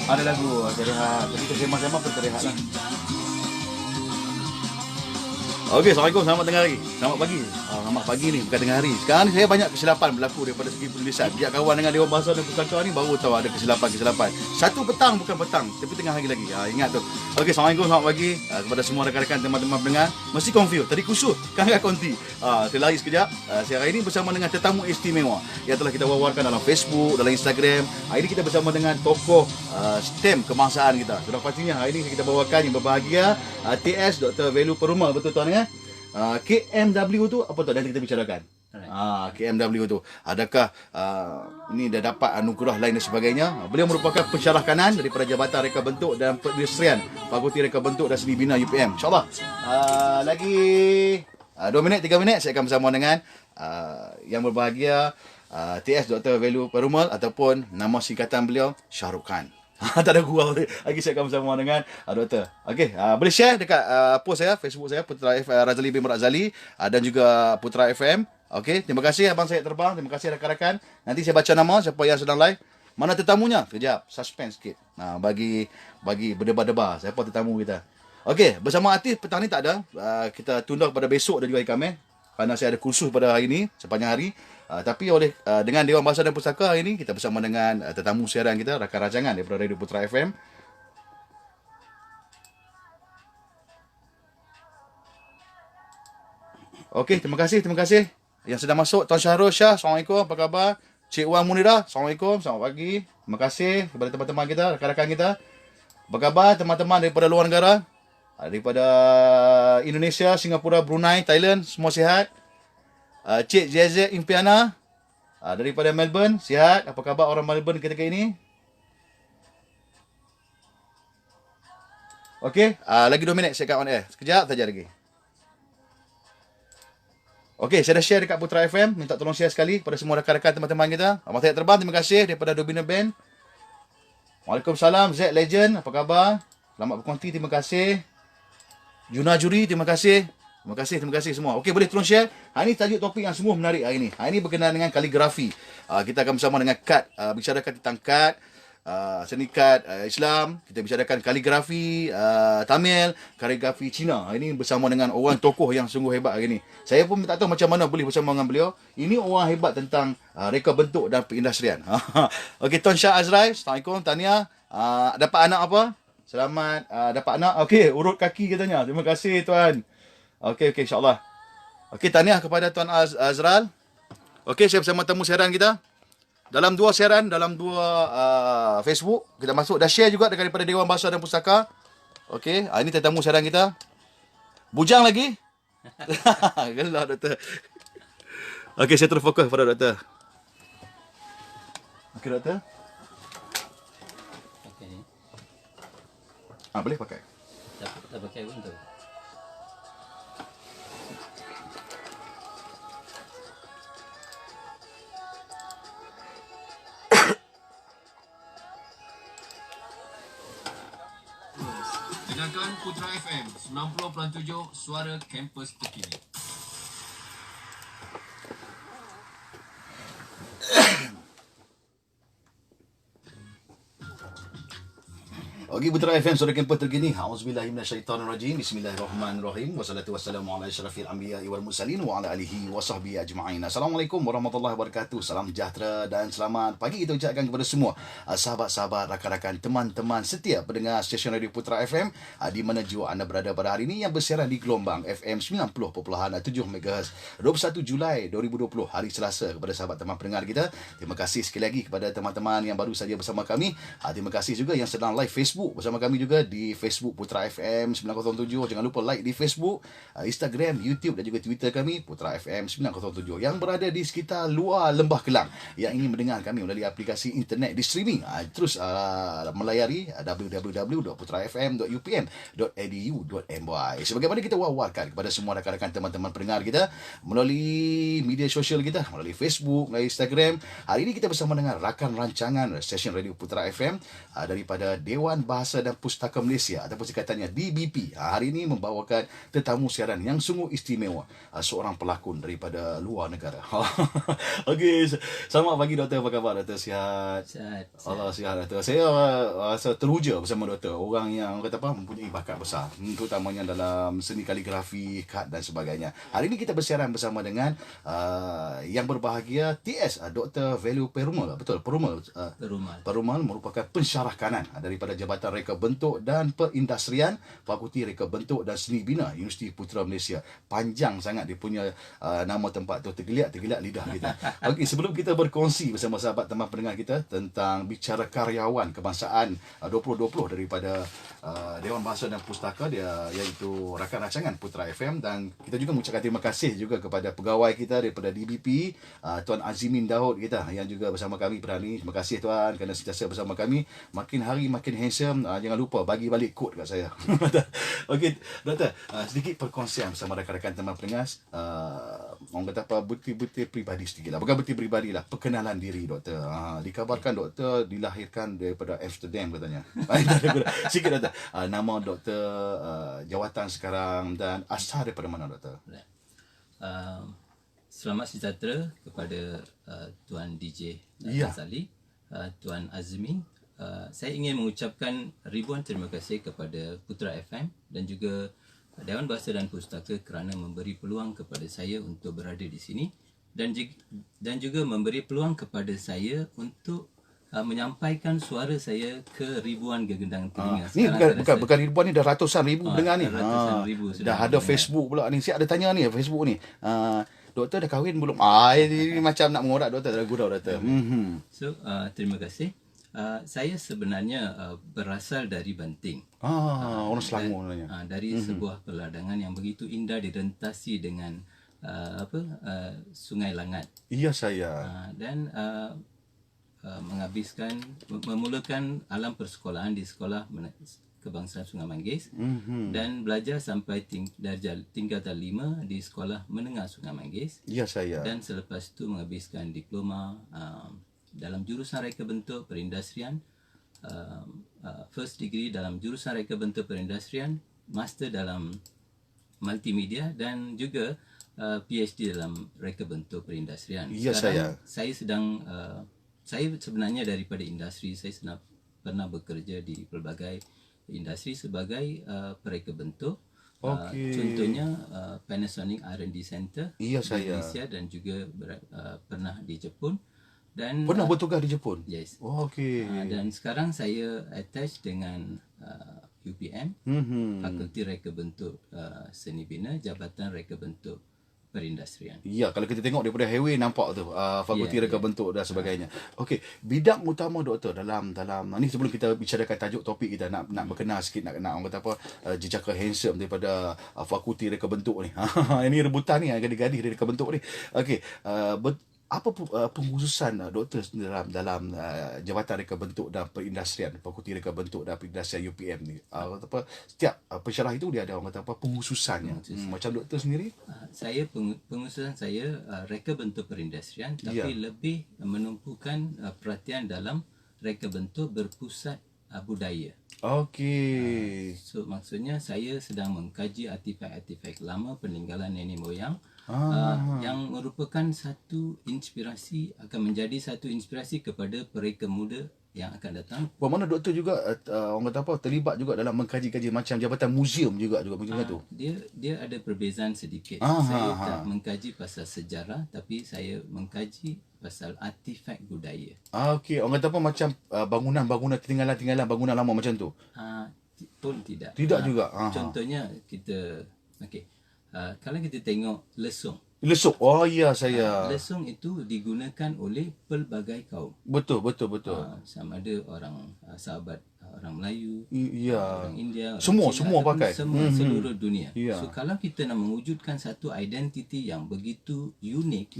Ada lagu terlihat. Tapi terjemah-terjemah pun terlihat lah. Okey, Assalamualaikum. Selamat tengah hari. Selamat pagi. Selamat pagi ni, bukan tengah hari. Sekarang ni saya banyak kesilapan berlaku daripada segi penulisan. Biar kawan dengan Dewan Bahasa dan Pustaka ni baru tahu ada kesilapan-kesilapan. Satu petang bukan petang, tapi tengah hari lagi. Ingat tu. Okey, Assalamualaikum. Selamat pagi kepada semua rakan-rakan teman-teman pendengar. Mesti confused. Tadi kusut, kan konti. Saya lari sekejap. Saya hari ini bersama dengan tetamu istimewa yang telah kita wawarkan dalam Facebook, dalam Instagram. Hari ini kita bersama dengan tokoh STEM kebangsaan kita. Sudah pastinya hari ini kita bawakan yang berbahagia TS Dr. Velu Perumal, betul tuan ya? KMW tu apa tu nanti kita bicarakan. KMW tu adakah ini dah dapat anugerah lain dan sebagainya. Beliau merupakan pensyarah kanan daripada Jabatan Reka Bentuk dan Perindustrian Fakulti Reka Bentuk dan Seni Bina UPM. InsyaAllah lagi 2 minit 3 minit saya akan bersama dengan yang berbahagia TS Dr. Velu Perumal ataupun nama singkatan beliau Shahrukh Khan. Tak ada gurau lagi. Saya akan bersama dengan doktor. Okey, boleh share dekat post saya, Facebook saya, Putra Razali bin Razali dan juga Putra FM. Okey, terima kasih abang saya terbang. Terima kasih rakan-rakan. Nanti saya baca nama siapa yang sedang live. Mana tetamunya? Kejap, suspense sikit. Bagi berdebar-debar siapa tetamu kita. Okey, bersama artis petang ni tak ada. Kita tunda kepada besok dan juga hari Khamis. Kerana saya ada kursus pada hari ini, sepanjang hari. Tapi dengan Dewan Bahasa dan Pustaka hari ini, kita bersama dengan tetamu siaran kita, rakan rancangan daripada Radio Putra FM. Okey, terima kasih. Yang sedang masuk, Tuan Syahrul Shah, Assalamualaikum, apa khabar? Cik Wan Munirah, Assalamualaikum, selamat pagi. Terima kasih kepada teman-teman kita, rakan-rakan kita. Apa khabar teman-teman daripada luar negara? Daripada Indonesia, Singapura, Brunei, Thailand, semua sihat? Cik ZZ Impiana daripada Melbourne, sihat? Apa khabar orang Melbourne ketika ini? Okey, lagi 2 minit saya kat on air. Sekejap saja lagi. Okey, saya dah share dekat Putra FM. Minta tolong share sekali kepada semua rakan-rakan teman-teman kita. Abang saya terbang, terima kasih daripada Dobina Band. Waalaikumsalam, Z Legend, apa khabar? Selamat berkonti, terima kasih. Juna Juri, terima kasih. Terima kasih semua. Okey, boleh tolong share. Hari ini tajuk topik yang semua menarik hari ini. Hari ini berkenaan dengan kaligrafi. Kita akan bersama dengan kad, bicarakan tentang kad, seni kad Islam. Kita bicarakan kaligrafi Tamil, kaligrafi Cina. Hari ini bersama dengan orang tokoh yang sungguh hebat hari ini. Saya pun tak tahu macam mana boleh bersama dengan beliau. Ini orang hebat tentang reka bentuk dan perindustrian. Okey, Tuan Shah Azrail, Assalamualaikum, tahniah. Dapat anak apa? Selamat dapat anak. Okey, urut kaki katanya. Terima kasih tuan. Okey, insya-Allah. Okey, tahniah kepada Tuan Azral. Okey, saya bersama temu siaran kita. Dalam 2 siaran, dalam 2 Facebook, kita masuk dah share juga daripada Dewan Bahasa dan Pustaka. Okey, ini tetamu siaran kita. Bujang lagi? Gelak doktor. Okey, saya terus fokus pada doktor. Okey doktor. Okey. Boleh pakai. Tak pakai pun tu. Dengarkan Putra FM 90.7 Suara Kampus Terkini. Okey, Putra FM suara kampus terkini. Auzubillahi minasyaitonirrajim. Bismillahirrahmanirrahim. Wassalatu wassalamu ala asyrafil anbiya'i wal mursalin wa ala alihi wa sahbihi ajma'in. Assalamualaikum warahmatullahi wabarakatuh. Salam sejahtera dan selamat pagi kita ucapkan kepada semua sahabat-sahabat, rakan-rakan, teman-teman setia pendengar stesen Radio Putra FM di mana jua anda berada pada hari ini yang bersiaran di gelombang FM 90.7 MHz 21 Julai 2020 hari Selasa. Kepada sahabat teman pendengar kita, terima kasih sekali lagi kepada teman-teman yang baru saja bersama kami. Terima kasih juga yang sedang live Facebook bersama kami juga di Facebook Putra FM 907. Jangan lupa like di Facebook, Instagram, YouTube dan juga Twitter kami Putra FM 907. Yang berada di sekitar luar Lembah Kelang yang ingin mendengar kami melalui aplikasi internet di streaming, terus melayari www.putrafm.upm.edu.my. Sebagaimana kita wawarkan kepada semua rakan-rakan teman-teman pendengar kita melalui media sosial kita, melalui Facebook, melalui Instagram. Hari ini kita bersama dengan rakan rancangan stesen Radio Putra FM daripada Dewan Bahasa dan Pustaka Malaysia ataupun singkatannya DBP hari ini membawakan tetamu siaran yang sungguh istimewa, seorang pelakon daripada luar negara. Okey, selamat pagi doktor, apa khabar doktor? Sihat? Sihat. Allah sihat doktor. Saya rasa teruja bersama doktor, orang yang kata apa mempunyai bakat besar, terutamanya dalam seni kaligrafi, kad dan sebagainya. Hari ini kita bersiaran bersama dengan yang berbahagia TS Dr. Value Perumal. Betul, Perumal. Perumal merupakan pensyarah kanan daripada Jabatan Reka Bentuk dan Perindustrian, Fakulti Reka Bentuk dan Seni Bina, Universiti Putra Malaysia. Panjang sangat dia punya nama tempat tu, tergeliat lidah kita. Okey, sebelum kita berkongsi bersama sahabat teman pendengar kita tentang bicara karyawan kebangsaan 2020 daripada Dewan Bahasa dan Pustaka dia, iaitu rakan rancangan Putra FM, dan kita juga mengucapkan terima kasih juga kepada pegawai kita daripada DBP, Tuan Azimin Daud kita yang juga bersama kami pada hari ini. Terima kasih Tuan kerana sentiasa bersama kami. Makin hari makin handsome. Jangan lupa bagi balik kod kat saya. Okey, doktor, sedikit perkongsian bersama rakan-rakan teman pendengar. Orang kata apa, bukti-bukti peribadi sedikit lah. Bukan bukti peribadi lah, perkenalan diri doktor. Dikabarkan doktor dilahirkan daripada Amsterdam katanya. Sikit doktor. Nama doktor, jawatan sekarang dan asal daripada mana doktor? Selamat sejahtera kepada Tuan DJ Zali, Tuan Azmin. Saya ingin mengucapkan ribuan terima kasih kepada Putra FM dan juga Dewan Bahasa dan Pustaka kerana memberi peluang kepada saya untuk berada di sini dan juga memberi peluang kepada saya untuk menyampaikan suara saya ke ribuan gegendang telinga. Ni bukan ribuan ni, dah ratusan ribu dengar ni. Ratusan ribu sudah dah ada Facebook pula ni. Siap ada tanya ni Facebook ni. Doktor dah kahwin belum? Ini macam nak mengorak doktor, dah gurau doktor. So, terima kasih. Saya sebenarnya berasal dari Banting. Orang Selangor namanya. Dari sebuah perladangan yang begitu indah direntasi dengan Sungai Langat. Iya saya. Dan memulakan alam persekolahan di sekolah kebangsaan Sungai Manggis dan belajar sampai darjah tingkatan 5 di sekolah menengah Sungai Manggis. Ya saya. Dan selepas itu menghabiskan diploma dalam jurusan Reka Bentuk Perindustrian, first degree dalam jurusan Reka Bentuk Perindustrian, master dalam multimedia dan juga PhD dalam Reka Bentuk Perindustrian. Ya Sekarang saya sebenarnya daripada industri. Saya pernah bekerja di pelbagai industri sebagai pereka bentuk. Contohnya Panasonic R&D Center di Malaysia dan juga pernah di Jepun. Dan pernah bertugas di Jepun? Yes. Dan sekarang saya attach dengan UPM, Fakulti Reka Bentuk Seni Bina, Jabatan Reka Bentuk Perindustrian. Ya, kalau kita tengok daripada highway nampak tu Fakulti Reka Bentuk dan sebagainya. Okey, bidang utama doktor dalam ni sebelum kita bicarakan tajuk topik kita, nak berkenal sikit, nak orang kata apa, jejaka handsome daripada Fakulti Reka Bentuk ni. Ini rebutan ni gadis-gadis dari Reka Bentuk ni. Okey, apa pengkhususan doktor dalam Jabatan Reka Bentuk dan Perindustrian, Fakulti Reka Bentuk dan Perindustrian UPM ni? Setiap pensyarah itu dia ada orang kata apa pengkhususannya. Macam doktor sendiri? Saya pengkhususan saya Reka Bentuk Perindustrian, tapi lebih menumpukan perhatian dalam Reka Bentuk berpusat budaya. Okey. So maksudnya saya sedang mengkaji artifak-artifak lama peninggalan nenek moyang yang merupakan satu inspirasi, akan menjadi satu inspirasi kepada pereka muda yang akan datang. Bermakna doktor juga orang kata apa, terlibat juga dalam mengkaji-kaji macam jabatan museum juga macam tu. Dia ada perbezaan sedikit. Saya tak mengkaji pasal sejarah, tapi saya mengkaji pasal artifak budaya. Okey, orang kata apa macam bangunan-bangunan tinggalan bangunan lama macam tu. Pun tidak. Tidak juga. Contohnya kita kalau kita tengok lesung. Lesung. Saya. Lesung itu digunakan oleh pelbagai kaum. Betul. Sama ada orang sahabat orang Melayu, orang India, semua pakai. Seluruh dunia. Ya. So kalau kita nak mewujudkan satu identiti yang begitu unik,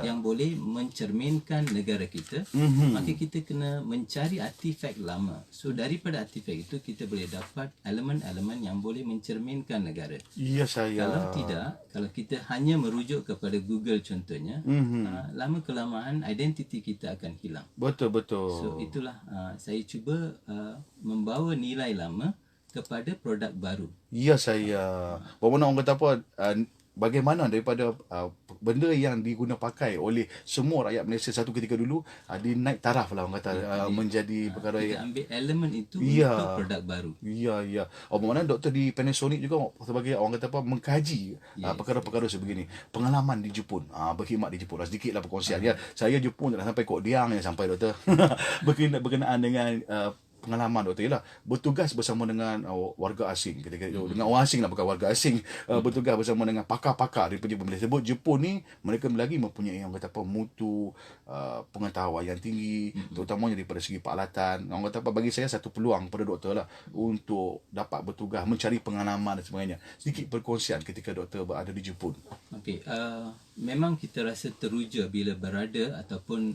yang boleh mencerminkan negara kita, maka kita kena mencari artifak lama. So daripada artifak itu kita boleh dapat elemen-elemen yang boleh mencerminkan negara. Kalau tidak, kalau kita hanya merujuk kepada Google contohnya, lama kelamaan identiti kita akan hilang. Betul. So itulah saya cuba membawa nilai lama kepada produk baru. Ya saya. Bermakna orang kata apa, bagaimana daripada benda yang diguna pakai oleh semua rakyat Malaysia satu ketika dulu, dia naik taraf lah orang kata, menjadi perkara Kita yang ambil elemen itu Ya. untuk produk baru. ya. Bermakna doktor di Panasonic juga sebagai orang kata apa, mengkaji perkara-perkara sebegini. Pengalaman di Jepun, berkhidmat di Jepun. Sedikit lah perkongsian. Ya, saya Jepun tak sampai Kok Diang yang sampai doktor. Berkenaan dengan pengalaman doktor ialah bertugas bersama dengan warga asing, ketika dengan orang asing lah, bukan warga asing, bertugas bersama dengan pakar-pakar di Jepun. Bila sebut Jepun ni, mereka lagi mempunyai yang kata apa, mutu pengetahuan yang tinggi, terutamanya daripada segi peralatan. Orang kata apa, bagi saya satu peluang pada doktor lah untuk dapat bertugas, mencari pengalaman dan sebagainya. Sedikit perkongsian ketika doktor berada di Jepun. Okey, memang kita rasa teruja bila berada ataupun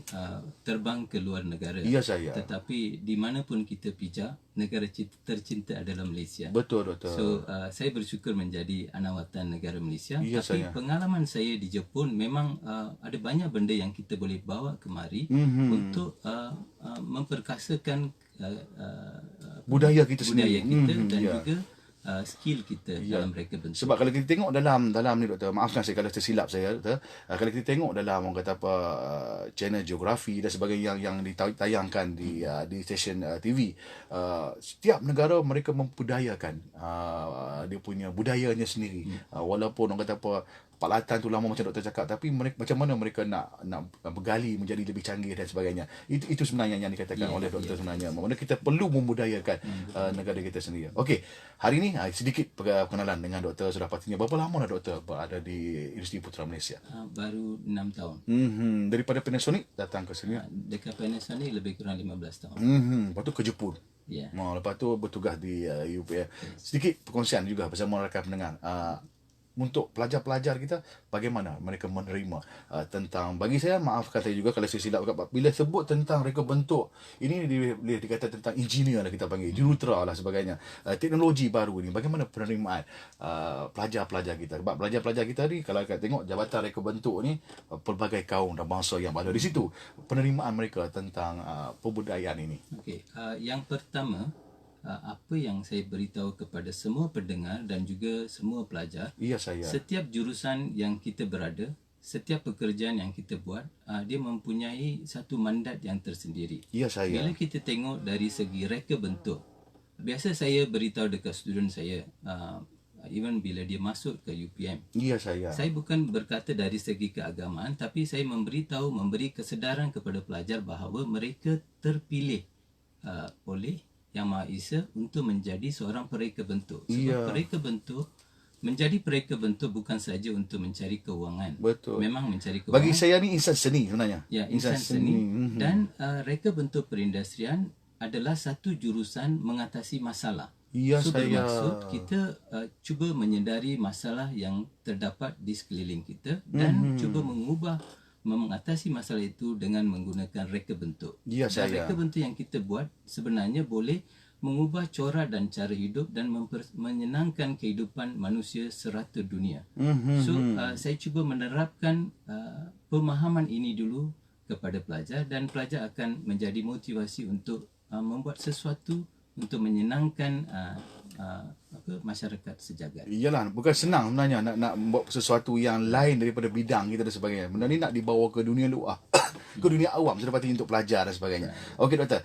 terbang ke luar negara. Ya saya. Tetapi di mana pun kita pijak, negara tercinta adalah Malaysia. Betul doktor. So saya bersyukur menjadi anak watan negara Malaysia. Ya, Tapi saya. pengalaman saya di Jepun memang ada banyak benda yang kita boleh bawa kemari untuk memperkasakan Budaya kita budaya sendiri. kita dan ya. juga skill kita dalam reka bentuk. Sebab kalau kita tengok dalam ni doktor, maafkan saya kalau tersilap saya doktor, kalau kita tengok dalam orang kata apa, channel geografi dan sebagainya yang ditayangkan di stesen TV, setiap negara mereka membudayakan dia punya budayanya sendiri. Walaupun orang kata apa, peralatan tu lama macam doktor cakap, tapi mereka, macam mana mereka nak bergali menjadi lebih canggih dan sebagainya. Itu sebenarnya yang dikatakan oleh doktor sebenarnya. Maksudnya kita perlu membudayakan negara kita sendiri. Okey, hari ini sedikit perkenalan dengan doktor. Sudah pastinya berapa lama dah doktor berada di Universiti Putra Malaysia? Baru 6 tahun. Daripada Panasonic datang ke sini. Dekat Panasonic lebih kurang 15 tahun. Lepas tu ke Jepun. Ya. Lepas tu bertugas di UPA. Sedikit perkongsian juga bersama rakan pendengar. Untuk pelajar-pelajar kita, bagaimana mereka menerima tentang, bagi saya, maafkan saya juga kalau saya silap, bila sebut tentang reka bentuk, ini boleh dikata tentang engineer lah kita panggil, jurutera lah sebagainya, teknologi baru ni, bagaimana penerimaan pelajar-pelajar kita. Sebab pelajar-pelajar kita ni, kalau kita tengok jabatan reka bentuk ni, pelbagai kaum dan bangsa yang ada di situ, penerimaan mereka tentang pembudayaan ini. Okey, yang pertama, apa yang saya beritahu kepada semua pendengar dan juga semua pelajar, Ya saya. setiap jurusan yang kita berada, setiap pekerjaan yang kita buat, dia mempunyai satu mandat yang tersendiri. Ya saya. Bila kita tengok dari segi reka bentuk, biasa saya beritahu dekat student saya, even bila dia masuk ke UPM, Ya saya. saya bukan berkata dari segi keagamaan, tapi saya memberi kesedaran kepada pelajar bahawa mereka terpilih oleh Yang Maha Esa untuk menjadi seorang pereka bentuk. Sebab pereka bentuk, menjadi pereka bentuk bukan saja untuk mencari kewangan. Betul. Memang mencari kewangan. Bagi saya ni insan seni sebenarnya. Ya, insan seni. Dan reka bentuk perindustrian adalah satu jurusan mengatasi masalah. Ya So saya. bermaksud kita cuba menyedari masalah yang terdapat di sekeliling kita dan cuba mengatasi masalah itu dengan menggunakan reka bentuk. Ya Dan saya. reka bentuk yang kita buat sebenarnya boleh mengubah corak dan cara hidup dan menyenangkan kehidupan manusia serata dunia. So saya cuba menerapkan pemahaman ini dulu kepada pelajar dan pelajar akan menjadi motivasi untuk membuat sesuatu untuk menyenangkan masyarakat sejagat. Iyalah, bukan senang sebenarnya nak buat sesuatu yang lain daripada bidang kita dan sebagainya. Benda ni nak dibawa ke dunia luar, ke dunia awam sudah pasti untuk pelajar dan sebagainya. Okey doktor,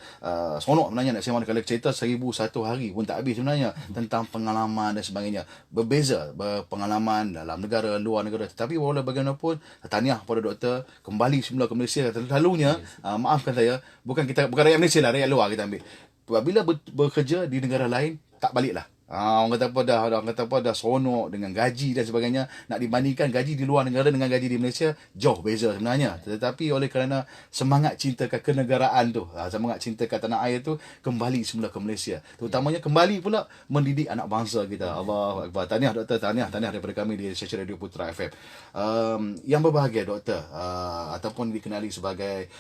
seronok sebenarnya nak sembang kalau cerita 1001 hari pun tak habis sebenarnya tentang pengalaman dan sebagainya. Berbeza pengalaman dalam negara, luar negara. Tetapi walau bagaimanapun, tahniah kepada doktor kembali semula ke Malaysia. Selalunya, maafkan saya, bukan rakyat Malaysia lah, rakyat luar kita ambil. Bila bekerja di negara lain, tak baliklah. Orang kata apa dah seronok dengan gaji dan sebagainya. Nak dibandingkan gaji di luar negara dengan gaji di Malaysia, jauh beza sebenarnya. Tetapi oleh kerana semangat cinta kenegaraan tu, semangat cinta ke tanah air tu, kembali semula ke Malaysia. Terutamanya kembali pula mendidik anak bangsa kita. Allahu Akbar. Tahniah doktor, tahniah daripada kami di stesen Radio Putra FM. Yang berbahagia doktor, ataupun dikenali sebagai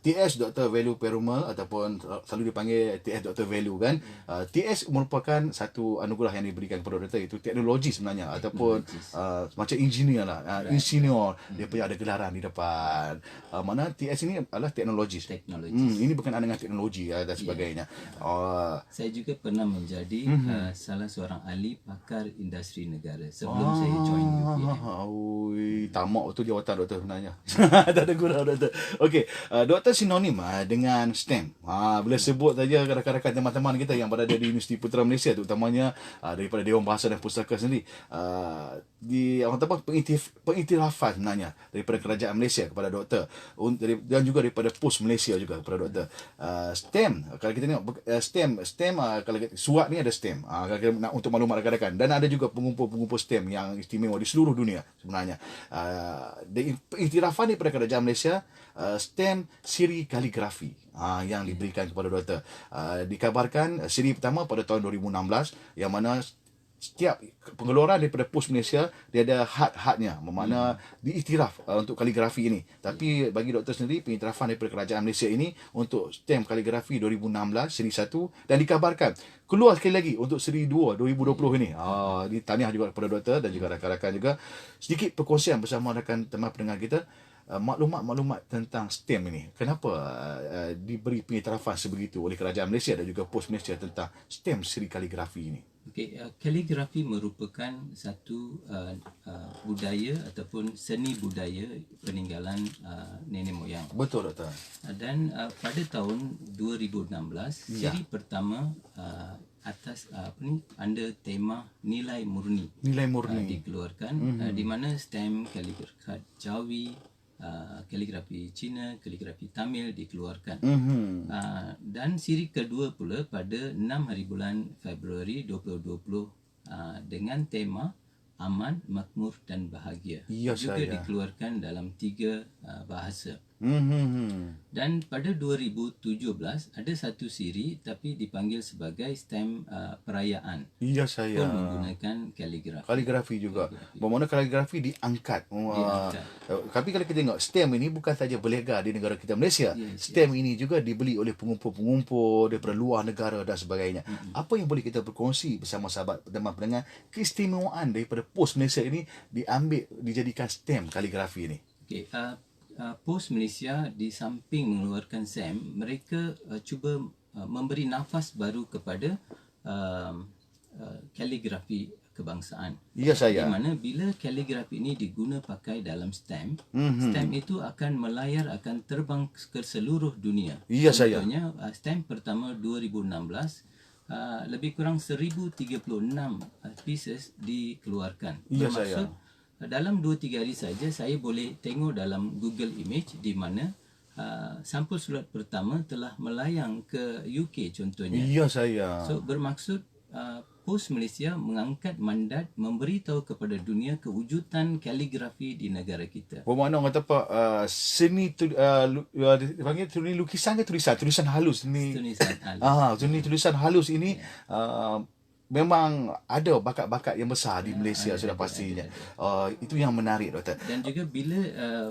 TS Dr. Value Perumal, ataupun selalu dipanggil TS Dr. Value kan. TS merupakan satu satu anugerah yang diberikan kepada doktor, itu teknologi sebenarnya, ataupun macam engineer lah, insinyur, dia punya ada gelaran di depan. Mana TS ini adalah teknologis. Ini berkenaan dengan teknologi dan sebagainya. Saya juga pernah menjadi salah seorang ahli pakar industri negara sebelum saya join UPM. Tamak tu jawatan doktor sebenarnya. Tak ada gurau doktor. Okey, doktor sinonim dengan STEM. Bila sebut saja rakan-rakan teman-teman kita yang berada di Universiti Putra Malaysia, terutamanya daripada Dewan Bahasa dan Pustaka sendiri, di orang kata pengiktirafan sebenarnya daripada kerajaan Malaysia kepada doktor, dan juga daripada POS Malaysia juga kepada doktor. STEM, kalau kita tengok STEM, kalau surat ni ada STEM, kalau kita nak untuk maklumat rakan-rakan, dan ada juga pengumpul-pengumpul STEM yang istimewa di seluruh dunia sebenarnya. Pengiktirafan daripada kerajaan Malaysia, STEM siri kaligrafi yang diberikan kepada doktor. Dikabarkan siri pertama pada tahun 2016, yang mana setiap pengeluaran daripada POS Malaysia dia ada had-hadnya, bermakna diiktiraf untuk kaligrafi ini. Tapi bagi doktor sendiri, pengiktirafan daripada kerajaan Malaysia ini untuk STEM kaligrafi 2016 siri 1, dan dikabarkan keluar sekali lagi untuk siri 2 2020 ini. Di tahniah juga kepada doktor dan juga rakan-rakan juga. Sedikit perkongsian bersama rakan teman pendengar kita, maklumat-maklumat tentang STEM ini. Kenapa diberi pengiktirafan sebegitu oleh kerajaan Malaysia dan juga POS Malaysia tentang STEM siri kaligrafi ini? Okey, kaligrafi merupakan satu budaya ataupun seni budaya peninggalan nenek moyang. Betul doktor. Dan pada tahun 2016 siri pertama atas under tema nilai murni dikeluarkan, di mana STEM, kaligrafi Jawi, kaligrafi Cina, kaligrafi Tamil dikeluarkan. Dan siri kedua pula pada 6 hari bulan Februari 2020 dengan tema aman, makmur dan bahagia. Juga dikeluarkan dalam 3 bahasa. Dan pada 2017 ada satu siri tapi dipanggil sebagai STEM perayaan. Pun menggunakan kaligrafi juga. Bermakna kaligrafi diangkat. Tapi kalau kita tengok STEM ini bukan saja berlegar di negara kita Malaysia. STEM ini juga dibeli oleh pengumpul-pengumpul daripada luar negara dan sebagainya. Apa yang boleh kita berkongsi bersama sahabat teman pendengar keistimewaan daripada POS Malaysia ini dijadikan STEM kaligrafi ini? Okey, POS Malaysia di samping mengeluarkan STEM, mereka cuba memberi nafas baru kepada kaligrafi kebangsaan. Ya saya. Di mana bila kaligrafi ini diguna pakai dalam STEM, STEM itu akan melayar, akan terbang ke seluruh dunia. Ya saya. Contohnya STEM pertama 2016 lebih kurang 1036 pieces dikeluarkan. Ya Bermaksud saya. dalam 2-3 hari saja saya boleh tengok dalam Google Image di mana sampul surat pertama telah melayang ke UK contohnya. Ya saya. So bermaksud POS Malaysia mengangkat mandat memberitahu kepada dunia kewujudan kaligrafi di negara kita. Bermakna orang kata apa, seni dipanggil seni lukisan ke tulisan halus ni. Tulisan halus. Seni tulisan halus ini memang ada bakat-bakat yang besar di Malaysia sudah pastinya. Itu yang menarik doktor. Dan juga bila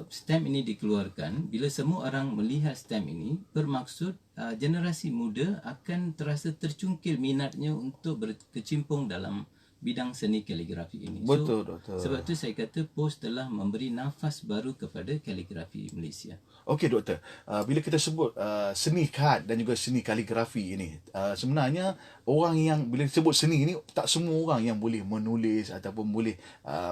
STEM ini dikeluarkan, bila semua orang melihat STEM ini, bermaksud generasi muda akan terasa tercungkil minatnya untuk berkecimpung dalam bidang seni kaligrafi ini. Betul doktor. Sebab tu saya kata POS telah memberi nafas baru kepada kaligrafi Malaysia. Okey doktor, bila kita sebut seni kad dan juga seni kaligrafi ini, sebenarnya orang yang bila disebut seni ini, tak semua orang yang boleh menulis ataupun boleh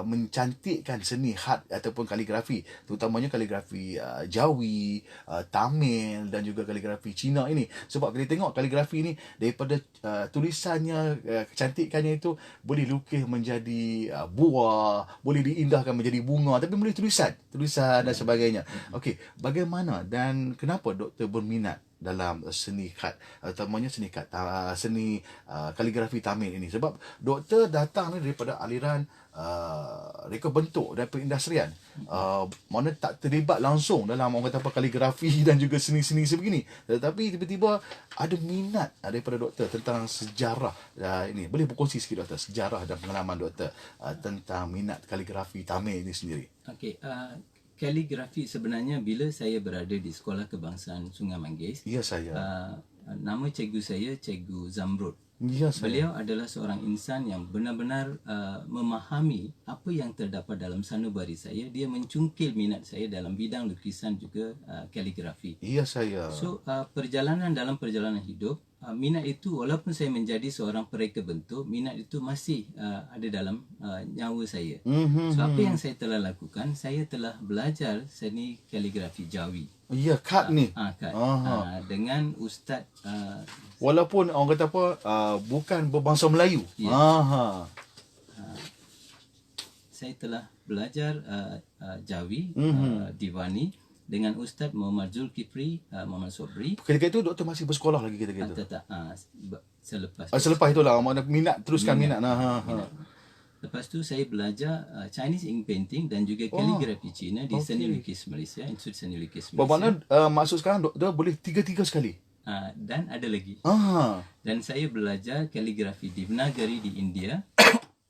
mencantikkan seni had ataupun kaligrafi, terutamanya kaligrafi Jawi, Tamil dan juga kaligrafi Cina ini. Sebab kita tengok kaligrafi ini daripada tulisannya, kecantikannya itu boleh lukis menjadi buah, boleh diindahkan menjadi bunga, tapi boleh tulisan dan sebagainya. Okey, bagaimana dan kenapa doktor berminat dalam seni kad, terutamanya seni kaligrafi Tamil ini? Sebab doktor datang ni daripada aliran reka bentuk dan perindustrian, mana tak terlibat langsung dalam orang kata apa kaligrafi dan juga seni-seni sebegini, tetapi tiba-tiba ada minat daripada doktor tentang sejarah ini. Boleh berkongsi sikit doktor sejarah dan pengalaman doktor tentang minat kaligrafi Tamil ini sendiri? Okey, kaligrafi sebenarnya bila saya berada di Sekolah Kebangsaan Sungai Manggis, Ya saya. nama cikgu saya Cikgu Zamrud. Ya saya. Beliau adalah seorang insan yang benar-benar memahami apa yang terdapat dalam sanubari saya. Dia mencungkil minat saya dalam bidang lukisan juga kaligrafi. Ya saya. So dalam perjalanan hidup, minat itu walaupun saya menjadi seorang pereka bentuk, minat itu masih ada dalam nyawa saya. So apa yang saya telah lakukan, saya telah belajar seni kaligrafi Jawi. Ya, kad ni. Kad. Dengan Ustaz Walaupun orang kata apa, bukan berbangsa Melayu. Ya. Saya telah belajar Jawi, Diwani dengan Ustaz Muhammad Zulkifli, Muhammad Sobri. Ketika itu doktor masih bersekolah lagi ketika itu. Selepas Selepas itulah mana minat teruskan minat. Lepas tu saya belajar Chinese ink painting dan juga kaligrafi Cina di Seni Lukis Malaysia, Institut Seni Lukis Malaysia. Bermakna maksud sekarang doktor boleh tiga-tiga sekali. Dan ada lagi. Dan saya belajar kaligrafi Devanagari di India.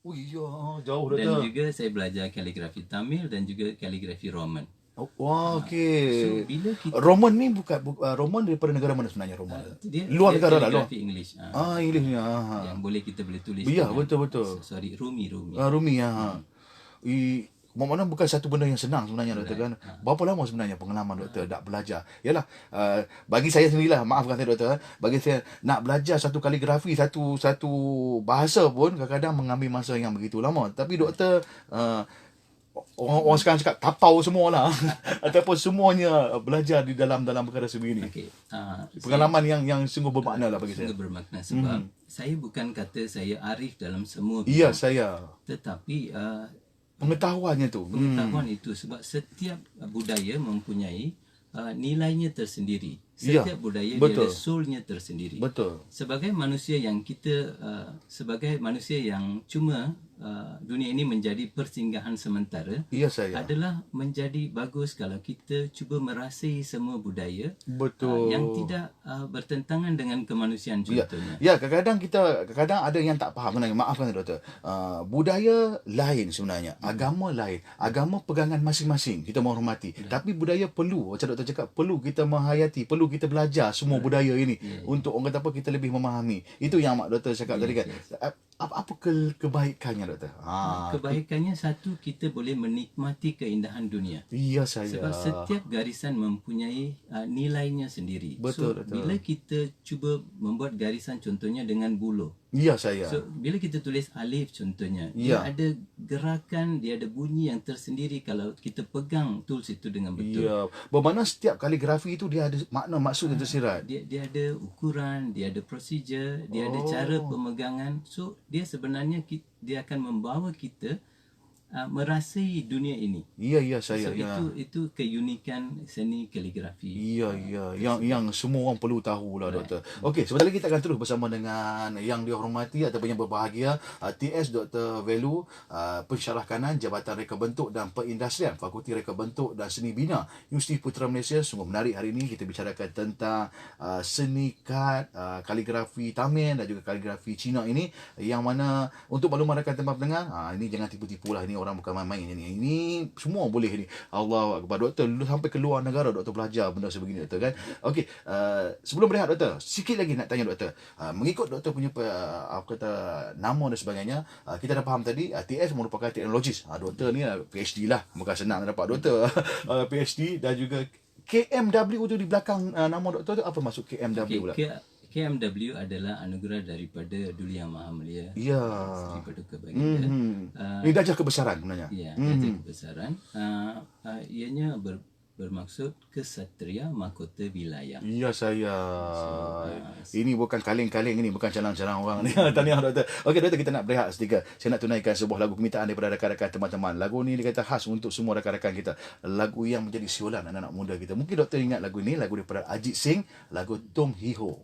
Oh iya, jauh Dan doktor. juga saya belajar kaligrafi Tamil dan juga kaligrafi Roman. Wah, okey. So bila kita Roman ni bukan Roman daripada negara mana sebenarnya Roman? Luar dia negara lah, luar. kaligrafi English. Englishnya. Yang boleh tulis. Ya, dengan- betul. Sorry, Rumi. Rumi Maknanya bukan satu benda yang senang sebenarnya doktor kan. Berapa lama sebenarnya pengalaman doktor nak belajar? Yalah, bagi saya sendirilah, maafkan saya doktor, bagi saya nak belajar satu kaligrafi, satu bahasa pun kadang-kadang mengambil masa yang begitu lama. Tapi doktor orang sekarang cakap tapau semualah ataupun semuanya belajar di dalam perkara sebegini. Okey. Pengalaman yang sungguh bermakna lah bagi saya. Sungguh bermakna sebab saya bukan kata saya arif dalam semua Ya, bidang, saya. tetapi Pengetahuannya tu. pengetahuan itu sebab setiap budaya mempunyai nilainya tersendiri. Ya, Setiap budaya betul. dia ada soulnya tersendiri. Betul. Sebagai manusia yang cuma dunia ini menjadi persinggahan sementara, Ya, saya. adalah menjadi bagus kalau kita cuba merasai semua budaya Betul. yang tidak bertentangan dengan kemanusiaan contohnya. Ya, kadang-kadang ada yang tak faham sebenarnya. Maafkan saya doktor. Budaya lain sebenarnya, agama lain. Agama pegangan masing-masing, kita menghormati. Tapi budaya perlu, macam doktor cakap, perlu kita menghayati, perlu kita belajar semua budaya ini untuk orang kata apa, kita lebih memahami. Itu yang mak doktor cakap tadi kan. Apa kebaikannya doktor? Kebaikannya satu, kita boleh menikmati keindahan dunia. Ya, saya. Sebab setiap garisan mempunyai nilainya sendiri. Betul, So betul. bila kita cuba membuat garisan contohnya dengan buluh. Ya, saya. So bila kita tulis alif contohnya, Ya. dia ada gerakan, dia ada bunyi yang tersendiri kalau kita pegang tools itu dengan betul. Ya, bermakna setiap kaligrafi itu dia ada makna maksud yang tersirat. Dia ada ukuran, dia ada prosedur, dia ada cara pemegangan. So dia sebenarnya dia akan membawa kita merasai dunia ini. Ya, saya. So Ya. itu keunikan seni kaligrafi. Ya. Yang semua orang perlu tahulah doktor. Okey, sebentar lagi kita akan terus bersama dengan yang dihormati ataupun yang berbahagia, TS Dr. Velu, pensyarah kanan Jabatan Reka Bentuk dan Perindustrian, Fakulti Reka Bentuk dan Seni Bina Universiti Putra Malaysia. Sungguh menarik hari ini kita bicarakan tentang seni kad, kaligrafi Tamil dan juga kaligrafi Cina ini, yang mana untuk makluman rakan teman pendengar, ini jangan tipu-tipulah, ini orang bukan main-main ini. Ini semua boleh ni. Allah Akbar. Doktor sampai ke luar negara doktor belajar benda sebegini doktor kan. Okey, sebelum berehat doktor, sikit lagi nak tanya doktor. Mengikut doktor punya nama dan sebagainya, kita dah faham tadi TS merupakan teknologis. Doktor ni PhD lah. Bukan senang dapat doktor. PhD dan juga KMW tu di belakang nama doktor tu, apa maksud KMW pula? KMW adalah anugerah daripada Duli Yang Maha Mulia, Ya. Sri Paduka Baginda. Ini darjah kebesaran sebenarnya. Ya, darjah kebesaran. Ianya bermaksud kesatria mahkota wilayah. Ya, saya. Ini bukan kaleng-kaleng, ini bukan calang-calang orang ni. Tahniah doktor. Okey doktor, kita nak berehat seketika. Saya nak tunaikan sebuah lagu permintaan daripada rakan-rakan teman-teman. Lagu ni dikata khas untuk semua rakan-rakan kita. Lagu yang menjadi siulan anak-anak muda kita. Mungkin doktor ingat lagu ni, lagu daripada Ajit Singh, lagu Tum Hi Ho.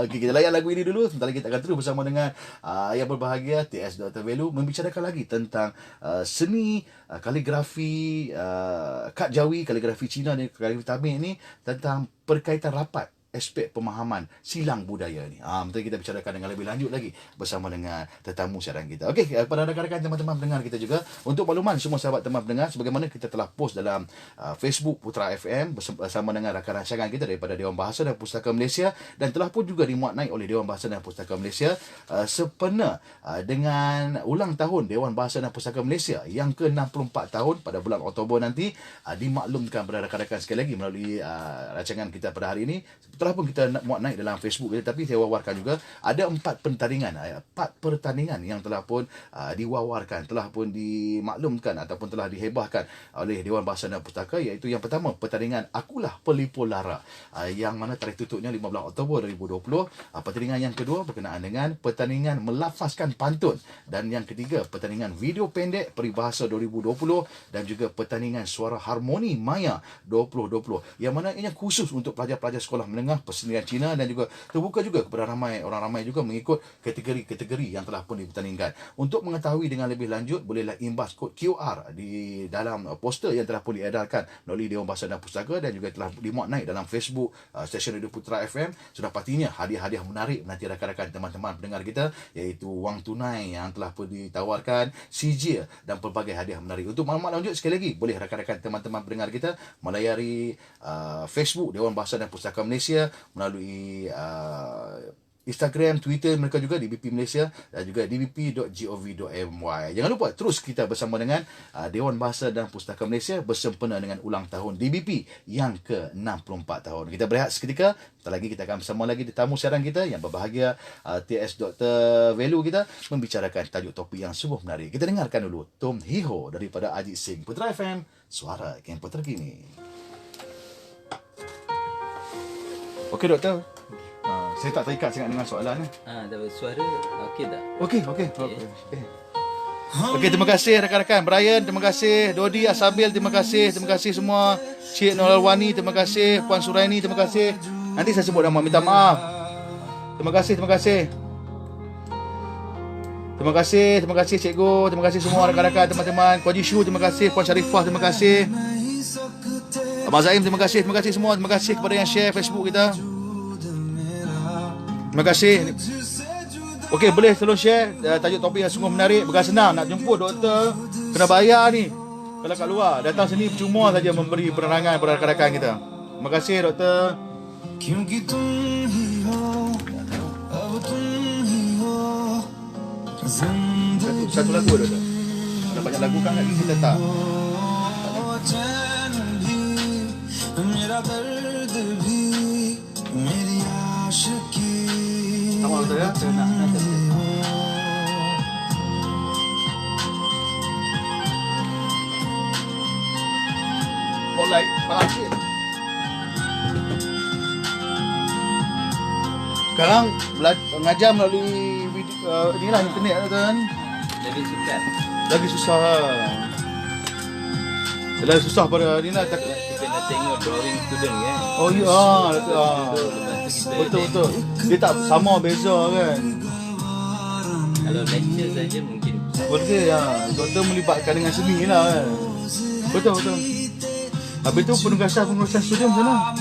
Okey, kita layan lagu ini dulu. Sebentar lagi kita akan terus bersama dengan yang berbahagia TS Dr. Velu membicarakan lagi tentang seni kaligrafi kad Jawi, kaligrafi Cina dan kaligrafi Tamil ni, tentang perkaitan rapat aspek pemahaman silang budaya ni. Nanti kita bicarakan dengan lebih lanjut lagi bersama dengan tetamu siaran kita. Okey, kepada rakan-rakan teman-teman pendengar kita juga, untuk makluman semua sahabat teman pendengar, sebagaimana kita telah post dalam Facebook Putra FM bersama dengan rakan rancangan kita daripada Dewan Bahasa dan Pustaka Malaysia, dan telah pun juga dimuat naik oleh Dewan Bahasa dan Pustaka Malaysia sempena dengan ulang tahun Dewan Bahasa dan Pustaka Malaysia yang ke-64 tahun pada bulan Oktober nanti. Dimaklumkan kepada rakan-rakan sekali lagi melalui rancangan kita pada hari ini. Telah pun kita muat naik dalam Facebook kita, tapi saya wawarkan juga ada 4 pertandingan yang telah pun diwawarkan, telah pun dimaklumkan ataupun telah dihebahkan oleh Dewan Bahasa dan Pustaka, iaitu yang pertama pertandingan Akulah Pelipur Lara, yang mana tarikh tutupnya 15 Oktober 2020. Pertandingan yang kedua berkenaan dengan pertandingan melafazkan pantun, dan yang ketiga pertandingan video pendek peribahasa 2020, dan juga pertandingan suara harmoni maya 2020, yang mana ianya khusus untuk pelajar-pelajar sekolah menengah persendirian Cina, dan juga terbuka juga kepada orang ramai juga mengikut kategori-kategori yang telah pun dipertandingkan. Untuk mengetahui dengan lebih lanjut, bolehlah imbas kod QR di dalam poster yang telah pun diedarkan oleh Dewan Bahasa dan Pustaka, dan juga telah dimuat naik dalam Facebook stesen Radio Putra FM. Sudah pastinya hadiah-hadiah menarik menanti rakan-rakan teman-teman pendengar kita, iaitu wang tunai yang telah pun ditawarkan, sijil dan pelbagai hadiah menarik. Untuk maklumat lanjut sekali lagi, boleh rakan-rakan teman-teman pendengar kita melayari Facebook Dewan Bahasa dan Pustaka Malaysia, melalui Instagram, Twitter mereka juga DBP Malaysia, dan juga dbp.gov.my. Jangan lupa terus kita bersama dengan Dewan Bahasa dan Pustaka Malaysia bersempena dengan ulang tahun DBP yang ke-64 tahun. Kita berehat seketika, setelah lagi kita akan bersama lagi tetamu siaran kita yang berbahagia, TS Dr. Velu kita membicarakan tajuk topik yang sungguh menarik. Kita dengarkan dulu Tom Hiho daripada Ajit Singh. Putra FM, suara kampus terkini. Okey doktor, saya tak terikat sangat dengan soalan ni. Dapat suara okey tak? Okey. Okey, terima kasih rakan-rakan. Brian, terima kasih. Dodi, Asabil, terima kasih. Terima kasih semua. Cik Nuralwani, terima kasih. Puan Suraini, terima kasih. Nanti saya sebut nama, minta maaf. Terima kasih. Terima kasih cikgu, terima kasih semua rakan-rakan, teman-teman. Puan Jishu, terima kasih. Puan Syarifah, terima kasih. Abang Zaim, terima kasih semua. Terima kasih kepada yang share Facebook kita. Terima kasih. Okey, boleh tolong share tajuk topik yang sungguh menarik. Bukan senang nak jemput doktor, kena bayar ni. Kalau kat luar, datang sini percuma saja memberi penerangan kepada rakan-rakan kita. Terima kasih doktor. Satu lagu doktor. Ada banyak lagu kan lagi kita tak. Awak betul ya? Saya nak Spotlight, pakcik. Sekarang mengajar melalui video, inilah internet kan. Lagi susah. Lagi susah pada ni lah. Kita nak tengok drawing student kan. Oh ya, betul. Dia tak sama beza kan. Kalau lecture saja mungkin Betul ya. Doktor melibatkan dengan seni lah kan. Betul. Habis tu penugasan student macam mana?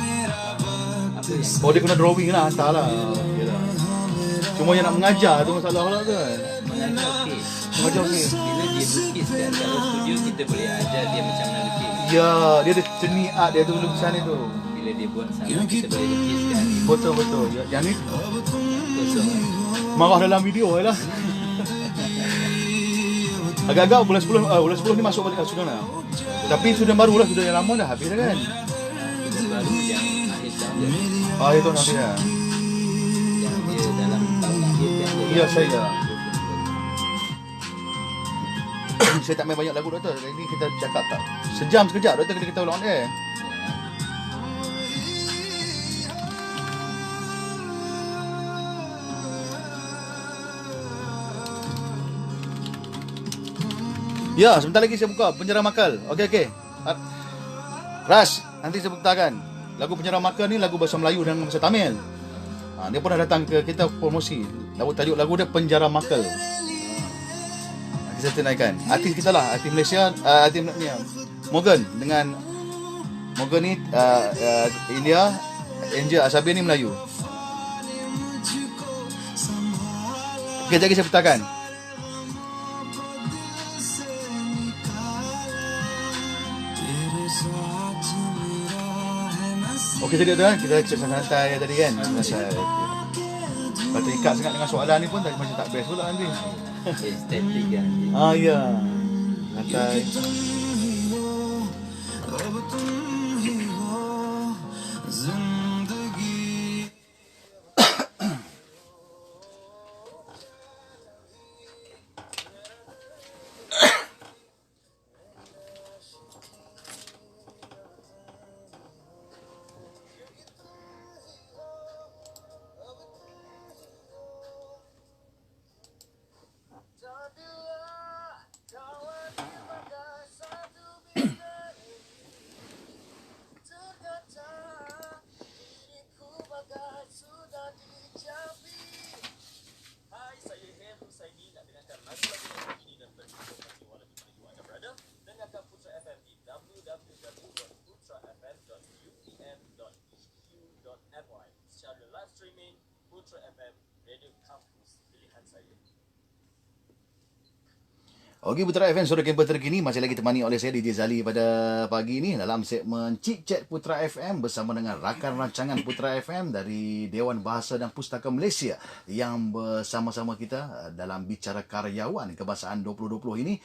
Oh, dia kena drawing lah, hantar lah. Cuma yang nak mengajar tu masalah lah kan. mengajar okey. Mengajar okey. Bila dia lukis kan, kalau studio kita boleh ajar dia macam mana lukis. Ya, dia ada seni art dia tu lukisan dia tu. Bila dia buat sana kita boleh lukiskan. Betul. Yang ni Kosong kan. marah dalam video je lah. Agak-agak bulan 10 ni masuk balik sudah lah. Tapi sudah baru lah, sudah yang lama dah habis dah kan. Sudah baru yang akhir tahun je. Itu habis dah. Yang dia dalam tahun akhir kan. Ya, saya. Saya tak main banyak lagu doktor. Ini kita cakap tak. Sejam sekejap doktor kita ulang on air. Ya, sebentar lagi saya buka Penjara Makal. Okey. Ras, nanti saya putarkan. Lagu Penjara Makal ni lagu bahasa Melayu dan bahasa Tamil. Dia pun dah datang ke kita promosi. Tajuk lagu dia Penjara Makal. Nanti saya tunaikan. Artis kita lah, artis Malaysia, artis ni Morgan dengan Morgan ni India, Angel Asabi ni Melayu. Okey, jadi saya petakan. Okey, jadi tu kan kita santai tadi kan. Santai. Kalau terikat sangat dengan soalan ni pun tak macam tak best pula nanti. Estetik kan. Ya. Santai. Secara live streaming Putra FM, Radio Kampus Pilihan Saya. Okey, Putra FM Suara Kampus Terkini masih lagi temani oleh saya DJ Zali pada pagi ini dalam segmen Chit Chat Putra FM bersama dengan rakan rancangan Putra FM dari Dewan Bahasa dan Pustaka Malaysia yang bersama-sama kita dalam Bicara Karyawan Kebangsaan 2020 ini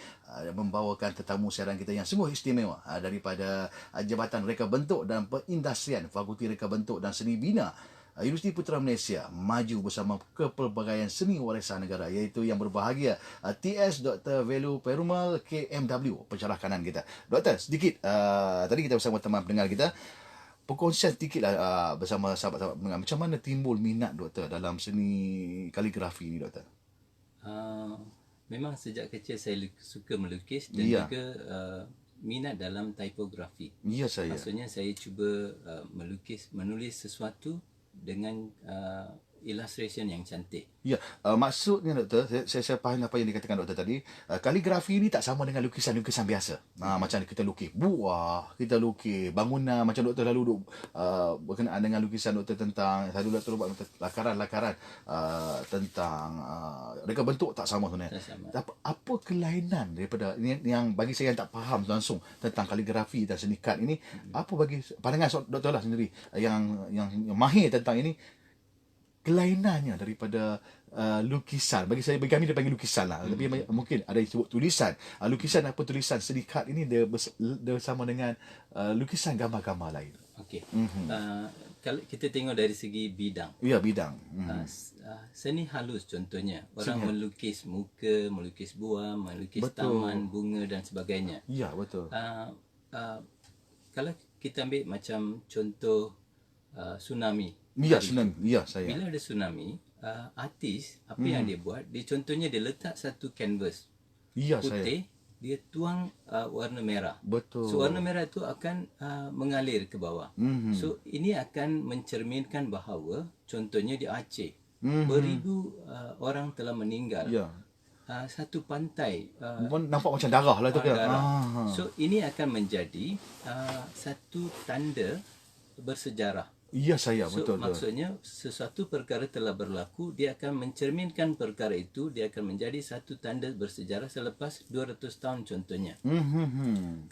membawakan tetamu siaran kita yang sungguh istimewa daripada Jabatan Reka Bentuk dan Perindustrian Fakulti Reka Bentuk dan Seni Bina Universiti Putra Malaysia maju bersama Kepelbagaian Seni Warisan Negara iaitu yang berbahagia TS Dr. Velu Perumal KMW pencerah kanan kita. Doktor, sedikit tadi kita bersama teman pendengar kita perkongsian sedikitlah bersama sahabat-sahabat pendengar macam mana timbul minat doktor dalam seni kaligrafi ni doktor? Memang sejak kecil saya suka melukis dan juga minat dalam tipografi. Ya saya. Maksudnya saya cuba menulis sesuatu dengan illustration yang cantik. Ya, maksudnya doktor, saya faham apa yang dikatakan doktor tadi. Kaligrafi ni tak sama dengan lukisan-lukisan biasa. Macam kita lukis buah, kita lukis bangunan, macam doktor lalu berkenaan dengan lukisan doktor tentang, saya dulu doktor buat lakaran-lakaran tentang reka bentuk tak sama sebenarnya. Apa kelainan daripada yang bagi saya yang tak faham langsung tentang kaligrafi dan seni kad ini, apa bagi pandangan doktor lah sendiri yang mahir tentang ini, kelainannya daripada lukisan. Bagi kami dia panggil lukisan lah. Tapi mungkin ada yang sebut tulisan. Lukisan apa tulisan seni kad ini dia sama dengan lukisan gambar-gambar lain. Okey. Kalau kita tengok dari segi bidang. Ya, bidang. Seni halus contohnya. Orang melukis muka, melukis buah, melukis taman, bunga dan sebagainya. Ya, betul. Kalau kita ambil macam contoh tsunami. Ya, tsunami. Ya, saya. Bila ada tsunami, artis apa yang dia buat, dia contohnya dia letak satu canvas Ya, putih, dia tuang warna merah. Betul. So warna merah itu akan mengalir ke bawah. So ini akan mencerminkan bahawa contohnya di Aceh beribu orang telah meninggal. Ya. Satu pantai Nampak macam darah lah tu kan. So ini akan menjadi satu tanda bersejarah. Ya, saya. So, Betul. maksudnya sesuatu perkara telah berlaku, dia akan mencerminkan perkara itu, dia akan menjadi satu tanda bersejarah selepas 200 tahun contohnya.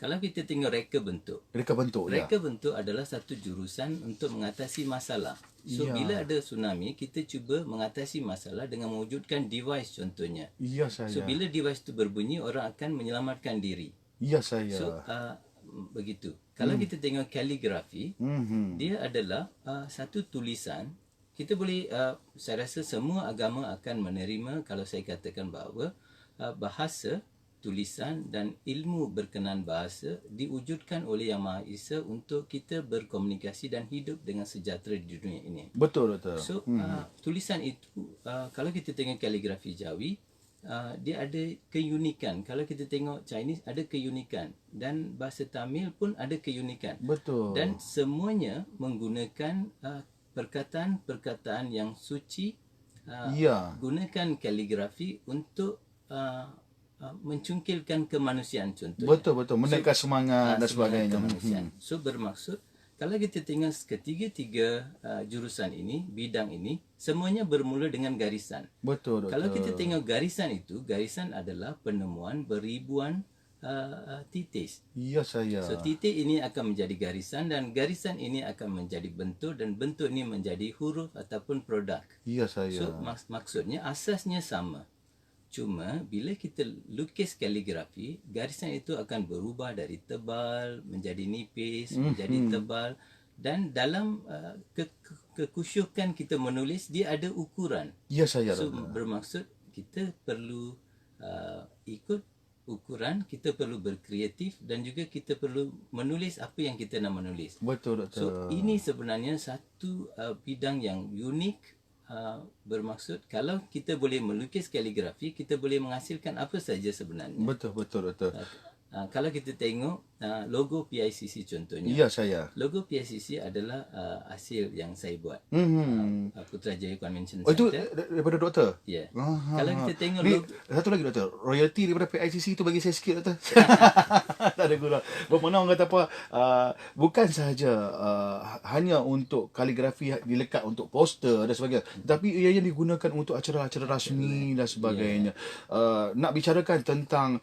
Kalau kita tengok reka bentuk. Reka bentuk. Reka bentuk adalah satu jurusan untuk mengatasi masalah. So bila ada tsunami, kita cuba mengatasi masalah dengan mewujudkan device contohnya. Ya, saya. So bila device itu berbunyi, orang akan menyelamatkan diri. Ya, saya. So begitu. Kalau kita tengok kaligrafi, dia adalah satu tulisan. Kita boleh, saya rasa semua agama akan menerima kalau saya katakan bahawa bahasa, tulisan dan ilmu berkenaan bahasa diwujudkan oleh Yang Maha Esa untuk kita berkomunikasi dan hidup dengan sejahtera di dunia ini. Betul, betul. So, tulisan itu, kalau kita tengok kaligrafi Jawi, dia ada keunikan. Kalau kita tengok Chinese ada keunikan dan bahasa Tamil pun ada keunikan. Betul. Dan semuanya menggunakan perkataan-perkataan yang suci. Gunakan kaligrafi untuk mencungkilkan kemanusiaan contohnya. Betul, betul. Menaikkan semangat dan sebagainya. So bermaksud kalau kita tengok ketiga-tiga jurusan ini, bidang ini, semuanya bermula dengan garisan. Betul, doktor. Kalau kita tengok garisan itu, garisan adalah penemuan beribuan titis. Ya saya. So titik ini akan menjadi garisan dan garisan ini akan menjadi bentuk dan bentuk ini menjadi huruf ataupun produk. Ya saya. So maksudnya asasnya sama. Cuma bila kita lukis kaligrafi, garisan itu akan berubah dari tebal menjadi nipis, menjadi tebal, dan dalam kekusyukan kita menulis dia ada ukuran. Ya saya. So bermaksud kita perlu ikut ukuran, kita perlu berkreatif dan juga kita perlu menulis apa yang kita nak menulis. Betul, doktor. So ini sebenarnya satu bidang yang unik. Bermaksud kalau kita boleh melukis kaligrafi, kita boleh menghasilkan apa saja sebenarnya. Betul, doktor. Kalau kita tengok logo PICC contohnya. Ya saya. Logo PICC adalah hasil yang saya buat. Putrajaya Convention Oh, itu Center. daripada doktor? Ya. Aha. Kalau kita tengok Ni, logo, satu lagi doktor, royalty daripada PICC tu bagi saya sikit doktor. Tak ada guna. Bermakna orang kata apa, bukan sahaja hanya untuk kaligrafi dilekat untuk poster dan sebagainya, tapi ia yang digunakan untuk acara-acara rasmi dan sebagainya. Nak bicarakan tentang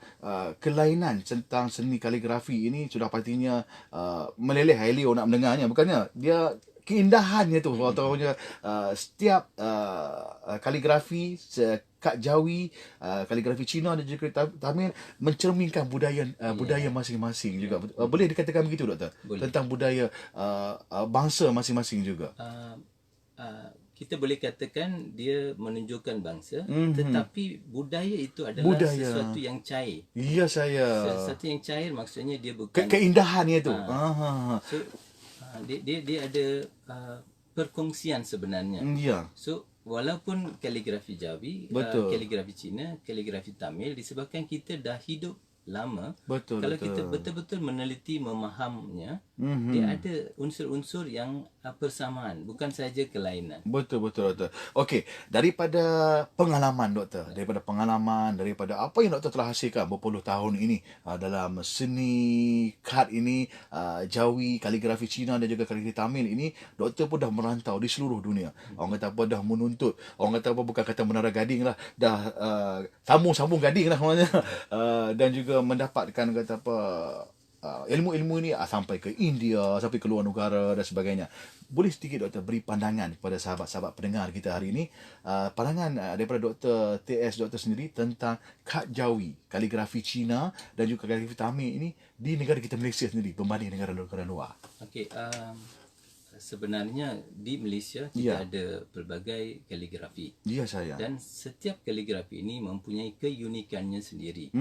kelainan tentang seni kaligrafi ini sudah pastinya meleleh highly orang nak mendengarnya. Bukannya dia keindahannya tu, contohnya setiap kaligrafi Kak Jawi, kaligrafi Cina dan juga Tamil mencerminkan budaya masing-masing juga. Boleh dikatakan begitu doktor? Boleh. Tentang budaya bangsa masing-masing juga. kita boleh katakan dia menunjukkan bangsa, tetapi budaya itu adalah sesuatu yang cair. Ya saya. Sesuatu yang cair maksudnya dia bukan Keindahannya tu. So dia ada perkongsian sebenarnya. Ya. So walaupun kaligrafi Jawi, Betul. kaligrafi Cina, kaligrafi Tamil, disebabkan kita dah hidup lama, Betul, kalau betul. kita betul-betul meneliti, memahamnya, dia ada unsur-unsur yang persamaan, bukan saja kelainan. Betul doktor. Okey, daripada pengalaman doktor, daripada apa yang doktor telah hasilkan berpuluh tahun ini dalam seni kad ini, Jawi, kaligrafi Cina dan juga kaligrafi Tamil ini, doktor pun dah merantau di seluruh dunia. Orang kata apa, dah menuntut. Orang kata apa, bukan kata menara gading lah, dah sambung gading lah maknanya. Dan juga mendapatkan kata apa, ilmu-ilmu ni sampai ke India, sampai ke luar negara dan sebagainya. Boleh sedikit doktor beri pandangan kepada sahabat-sahabat pendengar kita hari ini, pandangan daripada Dr. TS doktor sendiri tentang kad Jawi, kaligrafi Cina dan juga kaligrafi Tamil ini di negara kita Malaysia sendiri berbanding negara-negara luar. Okey, sebenarnya di Malaysia kita ada pelbagai kaligrafi. Ya saya. Dan setiap kaligrafi ini mempunyai keunikannya sendiri.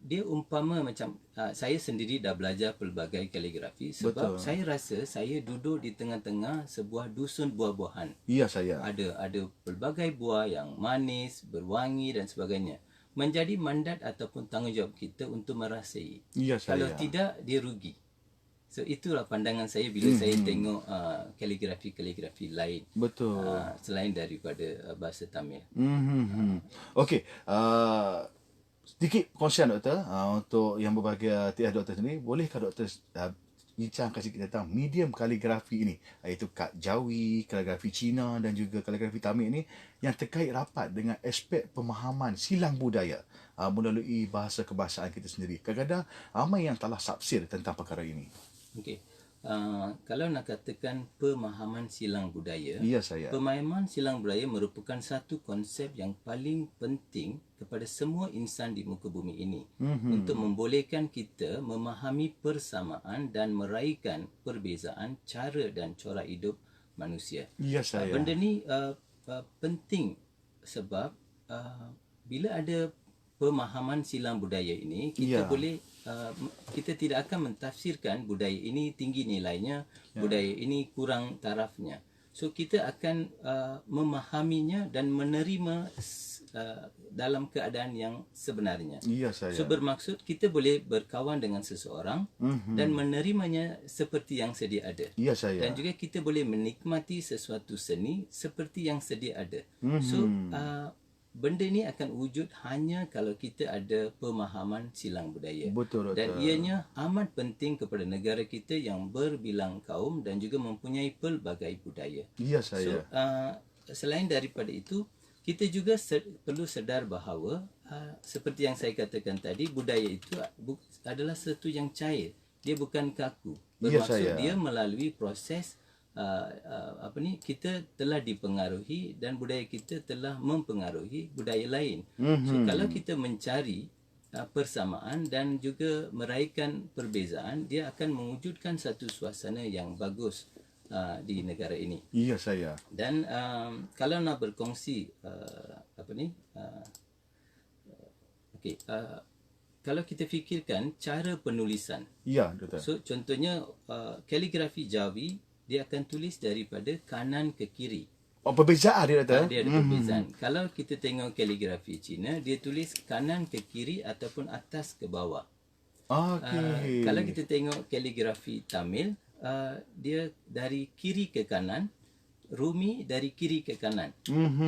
Dia umpama macam saya sendiri dah belajar pelbagai kaligrafi sebab saya rasa saya duduk di tengah-tengah sebuah dusun buah-buahan. Ya saya. Ada pelbagai buah yang manis, berwangi dan sebagainya. Menjadi mandat ataupun tanggungjawab kita untuk merasai. Ya saya. Kalau tidak, dia rugi. So itulah pandangan saya bila saya tengok kaligrafi lain. Betul. Selain daripada bahasa Tamil. Okey, sedikit kongsian doktor untuk yang berbahagia TS doktor sendiri. Bolehkah doktor bincangkan sikit tentang medium kaligrafi ini, iaitu kad Jawi, kaligrafi Cina dan juga kaligrafi Tamil ini yang terkait rapat dengan aspek pemahaman silang budaya melalui bahasa kebahasaan kita sendiri. Kadang-kadang ramai yang telah sapsir tentang perkara ini. Okey. Kalau nak katakan pemahaman silang budaya, Ya saya. pemahaman silang budaya merupakan satu konsep yang paling penting kepada semua insan di muka bumi ini untuk membolehkan kita memahami persamaan dan meraihkan perbezaan cara dan corak hidup manusia. Ya saya. Benda ni penting sebab bila ada pemahaman silang budaya ini, kita boleh kita tidak akan mentafsirkan budaya ini tinggi nilainya, budaya ini kurang tarafnya. So kita akan memahaminya dan menerima dalam keadaan yang sebenarnya. Ya saya. So bermaksud kita boleh berkawan dengan seseorang dan menerimanya seperti yang sedia ada. Ya saya. Dan juga kita boleh menikmati sesuatu seni seperti yang sedia ada. So benda ni akan wujud hanya kalau kita ada pemahaman silang budaya. Betul, Dan Doktor. ianya amat penting kepada negara kita yang berbilang kaum dan juga mempunyai pelbagai budaya. Ya, So, saya. selain daripada itu, kita juga perlu sedar bahawa seperti yang saya katakan tadi, budaya itu adalah sesuatu yang cair. Dia bukan kaku. Ya, Bermaksud saya. dia melalui proses kita telah dipengaruhi dan budaya kita telah mempengaruhi budaya lain. So kalau kita mencari persamaan dan juga meraihkan perbezaan, dia akan mewujudkan satu suasana yang bagus di negara ini. Ya, saya. Dan kalau nak berkongsi kalau kita fikirkan cara penulisan. Ya, Doktor. So contohnya kaligrafi Jawi, dia akan tulis daripada kanan ke kiri. Oh, perbezaan dia, Doktor. Dia ada perbezaan. Kalau kita tengok kaligrafi Cina, dia tulis kanan ke kiri ataupun atas ke bawah. Okey. Kalau kita tengok kaligrafi Tamil, dia dari kiri ke kanan, Rumi dari kiri ke kanan.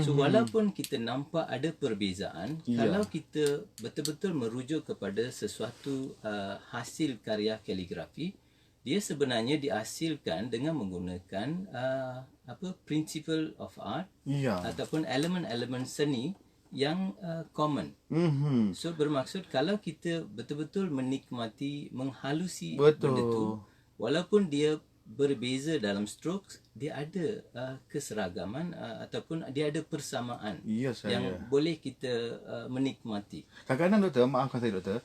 So walaupun kita nampak ada perbezaan, kalau kita betul-betul merujuk kepada sesuatu hasil karya kaligrafi, dia sebenarnya dihasilkan dengan menggunakan principle of art Ya. ataupun elemen-elemen seni yang common. So bermaksud kalau kita betul-betul menikmati, menghalusi benda tu, walaupun dia berbeza dalam strokes, dia ada keseragaman ataupun dia ada persamaan Ya, saya. yang boleh kita menikmati. Kadang-kadang, Doktor, maafkan saya, Doktor,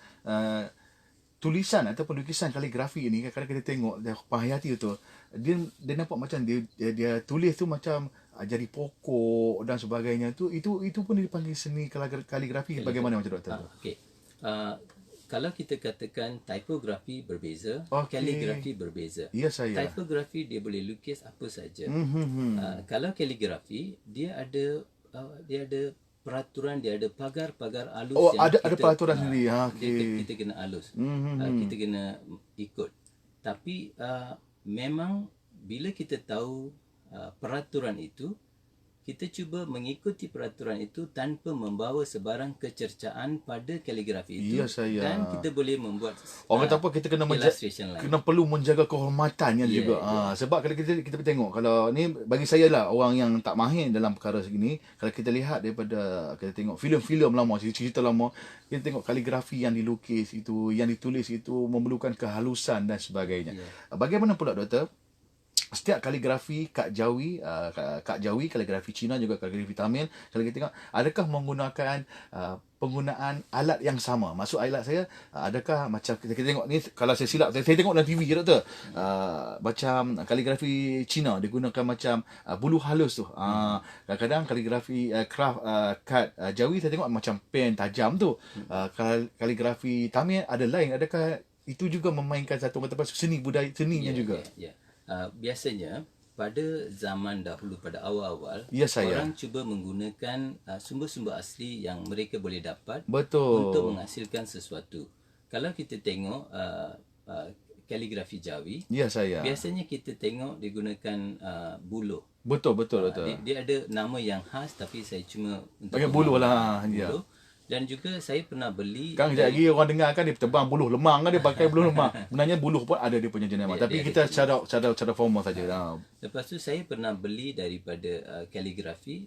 tulisan ataupun lukisan kaligrafi ini kadang-kadang kita tengok dia Hayati tu, dia nampak macam dia tulis tu macam jari pokok dan sebagainya tu, itu pun dipanggil seni kaligrafi. Bagaimana macam, Doktor? Okey. Kalau kita katakan tipografi berbeza, Okey. kaligrafi berbeza. Ya, saya. Tipografi dia boleh lukis apa saja. Kalau kaligrafi dia ada peraturan, dia ada pagar-pagar halus Oh, yang ada peraturan sendiri. kita kena halus. Kita kena ikut. Tapi memang bila kita tahu peraturan itu, kita cuba mengikuti peraturan itu tanpa membawa sebarang kecercaan pada kaligrafi itu. Ya, saya. Dan kita boleh membuat Orang kata apa, kita kena illustration lain. kena perlu menjaga kehormatannya juga. Sebab kalau kita tengok, kalau ni bagi saya lah, orang yang tak mahir dalam perkara segini, kalau kita lihat daripada kita tengok filem-filem lama, cerita lama, kita tengok kaligrafi yang dilukis itu, yang ditulis itu memerlukan kehalusan dan sebagainya. Bagaimana pula, Doktor? Setiap kaligrafi Kak Jawi, kaligrafi Cina juga kaligrafi Tamil, kalau kita tengok, adakah menggunakan penggunaan alat yang sama? Maksud alat saya, adakah macam kita tengok ni, kalau saya silap, saya tengok dalam TV je, Doktor, macam kaligrafi Cina digunakan macam bulu halus tu. Kadang-kadang kaligrafi kad Jawi saya tengok macam pen tajam tu. Kaligrafi Tamil ada lain. Adakah itu juga memainkan satu seni budaya seninya juga? Biasanya pada zaman dahulu, pada awal-awal, Ya, saya. orang cuba menggunakan sumber-sumber asli yang mereka boleh dapat Betul. untuk menghasilkan sesuatu. Kalau kita tengok kaligrafi Jawi, Ya, saya. biasanya kita tengok digunakan buluh. Betul, Doktor. Dia ada nama yang khas, tapi saya cuma untuk Pakai buluh lah, buluh. Dan juga saya pernah beli Kan sekejap lagi orang dengar kan dia tebang buluh lemang kan, dia pakai buluh lemang. Sebenarnya buluh pun ada dia punya jenis. Tapi kita cara formal saja. Lepas tu saya pernah beli daripada kaligrafi,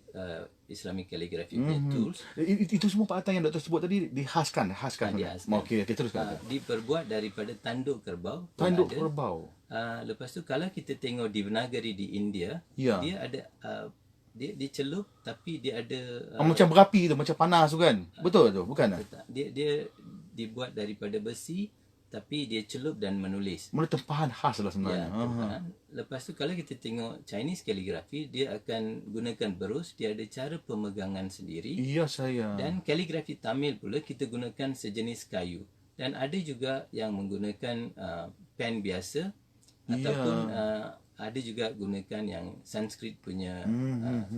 Islamic Calligraphy Tools. Itu semua peralatan yang Doktor sebut tadi dihaskan. Dihaskan. Okey, kita teruskan. Diperbuat daripada tanduk kerbau. Tanduk kerbau. Lepas tu kalau kita tengok di Nagari di India, Ya. dia ada dia celup tapi dia ada Macam berapi tu, macam panas tu kan. Betul tu, bukan? dia dibuat daripada besi tapi dia celup dan menulis. Mana tempahan khas lah sebenarnya. Lepas tu kalau kita tengok Chinese calligraphy, dia akan gunakan berus, dia ada cara pemegangan sendiri. Ya, saya. Dan kaligrafi Tamil pula kita gunakan sejenis kayu. Dan ada juga yang menggunakan pen biasa ataupun ada juga gunakan yang Sanskrit punya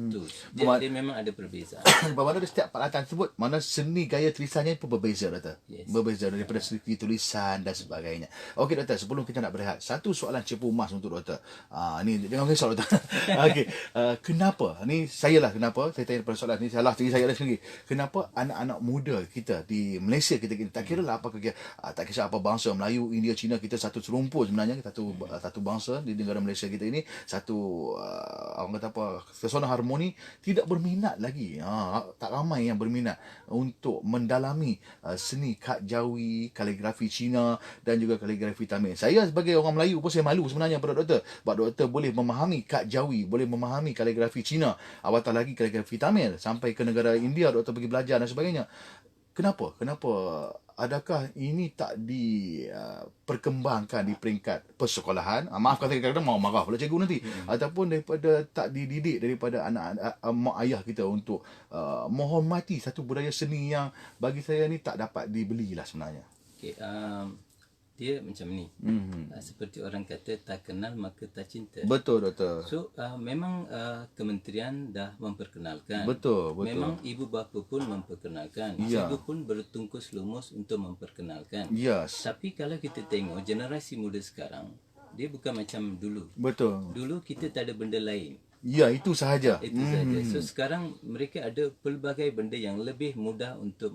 tools. Bermak- Dia memang ada perbezaan. Bermakna dari setiap peralatan tersebut, mana seni gaya tulisannya pun berbeza, Doktor. Yes. Berbeza daripada segi tulisan dan sebagainya. Okey, Doktor, sebelum kita nak berehat, satu soalan cepu emas untuk Doktor. Ni jangan risau, Doktor. Okey, kenapa? Ni saya lah kenapa saya tanya pada soalan ni, salah diri saya sendiri. Kenapa anak-anak muda kita di Malaysia kita tak kira lah apa tak kisah apa bangsa, Melayu, India, Cina, kita satu serumpun sebenarnya, satu bangsa di negara Malaysia kita ini, satu orang kata apa, pesona harmoni, tidak berminat lagi. Tak ramai yang berminat untuk mendalami seni kad Jawi, kaligrafi Cina dan juga kaligrafi Tamil. Saya sebagai orang Melayu pun saya malu sebenarnya pada Doktor. Sebab Doktor boleh memahami kad Jawi, boleh memahami kaligrafi Cina, apatah lagi kaligrafi Tamil, sampai ke negara India Doktor pergi belajar dan sebagainya. Kenapa? Adakah ini tak diperkembangkan di peringkat persekolahan? Maaf kata kadang-kadang mau marah pula cikgu nanti. Ataupun daripada tak dididik daripada anak-anak mak ayah kita untuk menghormati satu budaya seni yang bagi saya ni tak dapat dibeli lah sebenarnya. Okay, dia macam ni. Seperti orang kata, tak kenal maka tak cinta. Betul, Doktor. So memang kementerian dah memperkenalkan. Betul. Memang ibu bapa pun memperkenalkan. Ya. Cikgu pun bertungkus lumus untuk memperkenalkan. Yes. Tapi kalau kita tengok generasi muda sekarang, dia bukan macam dulu. Betul. Dulu kita tak ada benda lain. Ya, itu sahaja. Itu saja. So sekarang mereka ada pelbagai benda yang lebih mudah untuk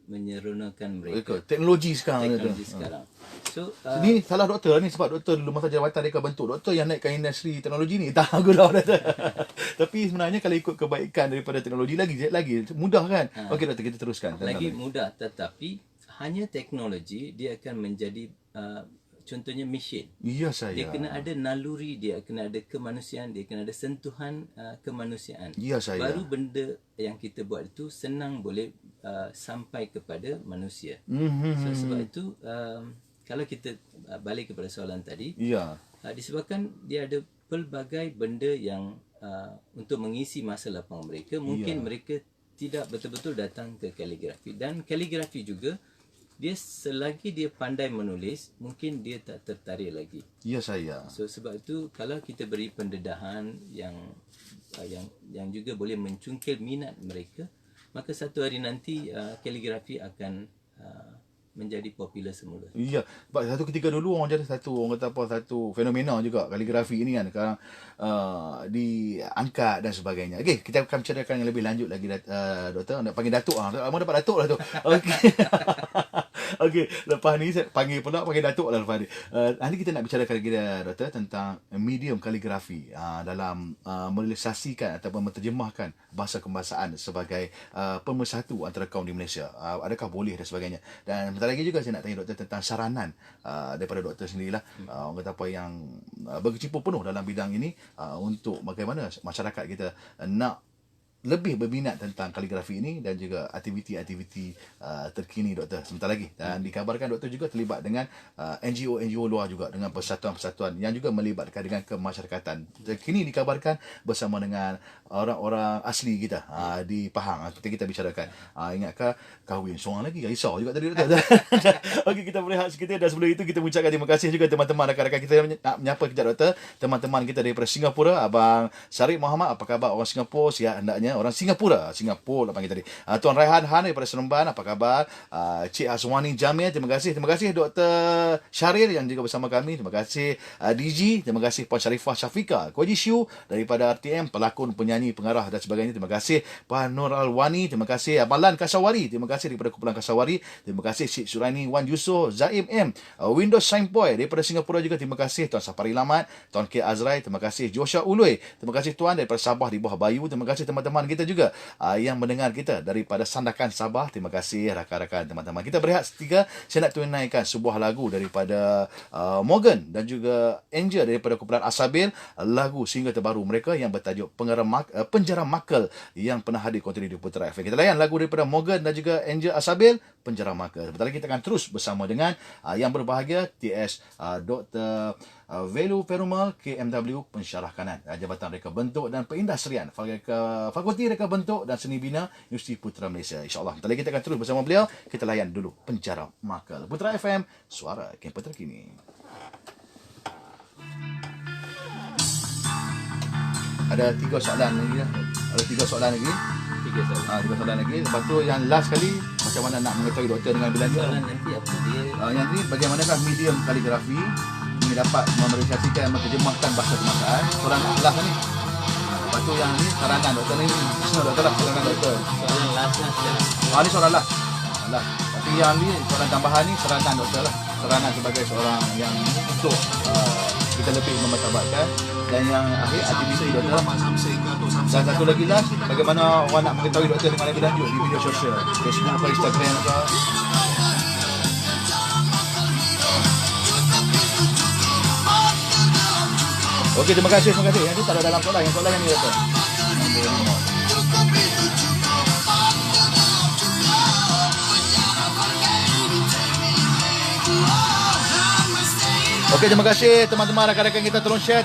menyeronokan mereka. Teknologi sekarang ni tu. Teknologi sekarang. So Ni salah doktor ni, sebab doktor dulu masa jawatan mereka bentuk, doktor yang naikkan industri teknologi ni. Tak aku dah doktor. Tapi sebenarnya kalau ikut kebaikan daripada teknologi lagi mudah kan. Okey doktor, kita teruskan. lagi mudah, tetapi hanya teknologi dia akan menjadi contohnya mesin. Ya saya. Dia kena ada naluri, dia kena ada kemanusiaan, dia kena ada sentuhan kemanusiaan. Ya saya. Baru benda yang kita buat itu senang boleh sampai kepada manusia. So sebab itu kalau kita balik kepada soalan tadi, Ya. disebabkan dia ada pelbagai benda yang untuk mengisi masa lapang mereka, mungkin mereka tidak betul-betul datang ke kaligrafi. Dan kaligrafi juga, dia selagi dia pandai menulis, mungkin dia tak tertarik lagi. Ya saya. So sebab itu kalau kita beri pendedahan yang juga boleh mencungkil minat mereka, maka satu hari nanti kaligrafi akan menjadi popular semula. Ya, sebab satu ketika dulu orang jadi satu fenomena juga kaligrafi ini kan, sekarang diangkat dan sebagainya. Okey, kita akan bicarakan yang lebih lanjut lagi, doktor. Nak panggil datuk lama dapat datuk lah tu. Okey. Okey, lepas ni saya panggil datuk lah lepas ni. Nanti kita nak bicarakan lagi doktor tentang medium kaligrafi dalam merealisasikan ataupun menterjemahkan bahasa kebahasaan sebagai pemersatu antara kaum di Malaysia. Adakah boleh dan sebagainya. Dan sebentar lagi juga saya nak tanya doktor tentang saranan daripada doktor sendirilah. Orang kata apa yang berkecimpung penuh dalam bidang ini untuk bagaimana masyarakat kita nak lebih berminat tentang kaligrafi ini dan juga aktiviti-aktiviti terkini doktor sebentar lagi. Dan dikabarkan doktor juga terlibat dengan NGO luar juga, dengan persatuan-persatuan yang juga melibatkan dengan kemasyarakatan. Terkini dikabarkan bersama dengan orang-orang asli kita di Pahang seperti kita bicarakan. Ingatkah kahwin seorang lagi? Risau juga tadi doktor. Okey, kita berehat sekitar dan sebelum itu kita mengucapkan terima kasih juga teman-teman rakan-rakan kita nak menyapa kejap doktor. Teman-teman kita daripada Singapura, Abang Syarif Muhammad, apa khabar orang Singapura? Sihat hendaknya orang Singapura lah panggil tadi. Tuan Raihan Han daripada Seremban, apa khabar? Cik Aswani Jamil, terima kasih Dr. Syaril yang juga bersama kami, terima kasih DG, terima kasih Puan Sharifah Syafika Koji Shu daripada RTM, pelakon, penyanyi, pengarah dan sebagainya, terima kasih Puan Nur Alwani, terima kasih Abang Lan Kasawari, terima kasih daripada Kumpulan Kasawari, terima kasih Cik Suraini Wan Yusof, Zaim M, Windows Signpoint daripada Singapura juga, terima kasih Tuan Safari Lamat, Tuan K Azrai, terima kasih Joshua Ului, terima kasih Tuan daripada Sabah di bawah Bayu, terima kasih teman-teman kita juga yang mendengar kita daripada Sandakan Sabah, terima kasih rakan-rakan teman-teman. Kita berehat seketika, saya nak tunaikan sebuah lagu daripada Morgan dan juga Angel daripada kumpulan Asabil, lagu single terbaru mereka yang bertajuk Penjara Makal yang pernah hadir kontinu di Putra FM. Kita layan lagu daripada Morgan dan juga Angel Asabil, Penjara Makal. Sebentar lagi kita akan terus bersama dengan yang berbahagia TS Dr. Velu Perumal KMW, pensyarah kanan Jabatan Reka Bentuk dan Perindustrian Fakulti Reka Bentuk dan Seni Bina Universiti Putra Malaysia. InsyaAllah nanti lagi kita akan terus bersama beliau. Kita layan dulu Penjara Makal. Putra FM, suara kampus terkini. Ada 3 soalan lagi lah. Ada 3 soalan lagi. 3 soalan. 3 soalan lagi. Lepas tu yang last kali, macam mana nak mengetahui doktor dengan belanja? Soalan nanti apa dia? Yang ni bagaimanakah medium kaligrafi ini dapat merealisasikan menerjemahkan bahasa kebangsaan? Soalan last ni. Lepas tu yang ni saranan doktor ni. Doktor lah saranan doktor. Soalan last lah sekarang. Ni soalan last. Last. Tapi yang ni soalan tambahan ni saranan doktor lah. Saranan sebagai seorang yang untuk kita lebih memertabatkan. Dan yang akhir aktiviti doktor lah. Dan satu lagi last, bagaimana orang nak mengetahui doktor dengan lebih lanjut di media sosial, Facebook atau Instagram atau Okey, terima kasih. Yang tu tak ada dalam soalan. Yang soalan yang ni doktor. Okey, terima kasih teman-teman, rakan-rakan kita, tolong share.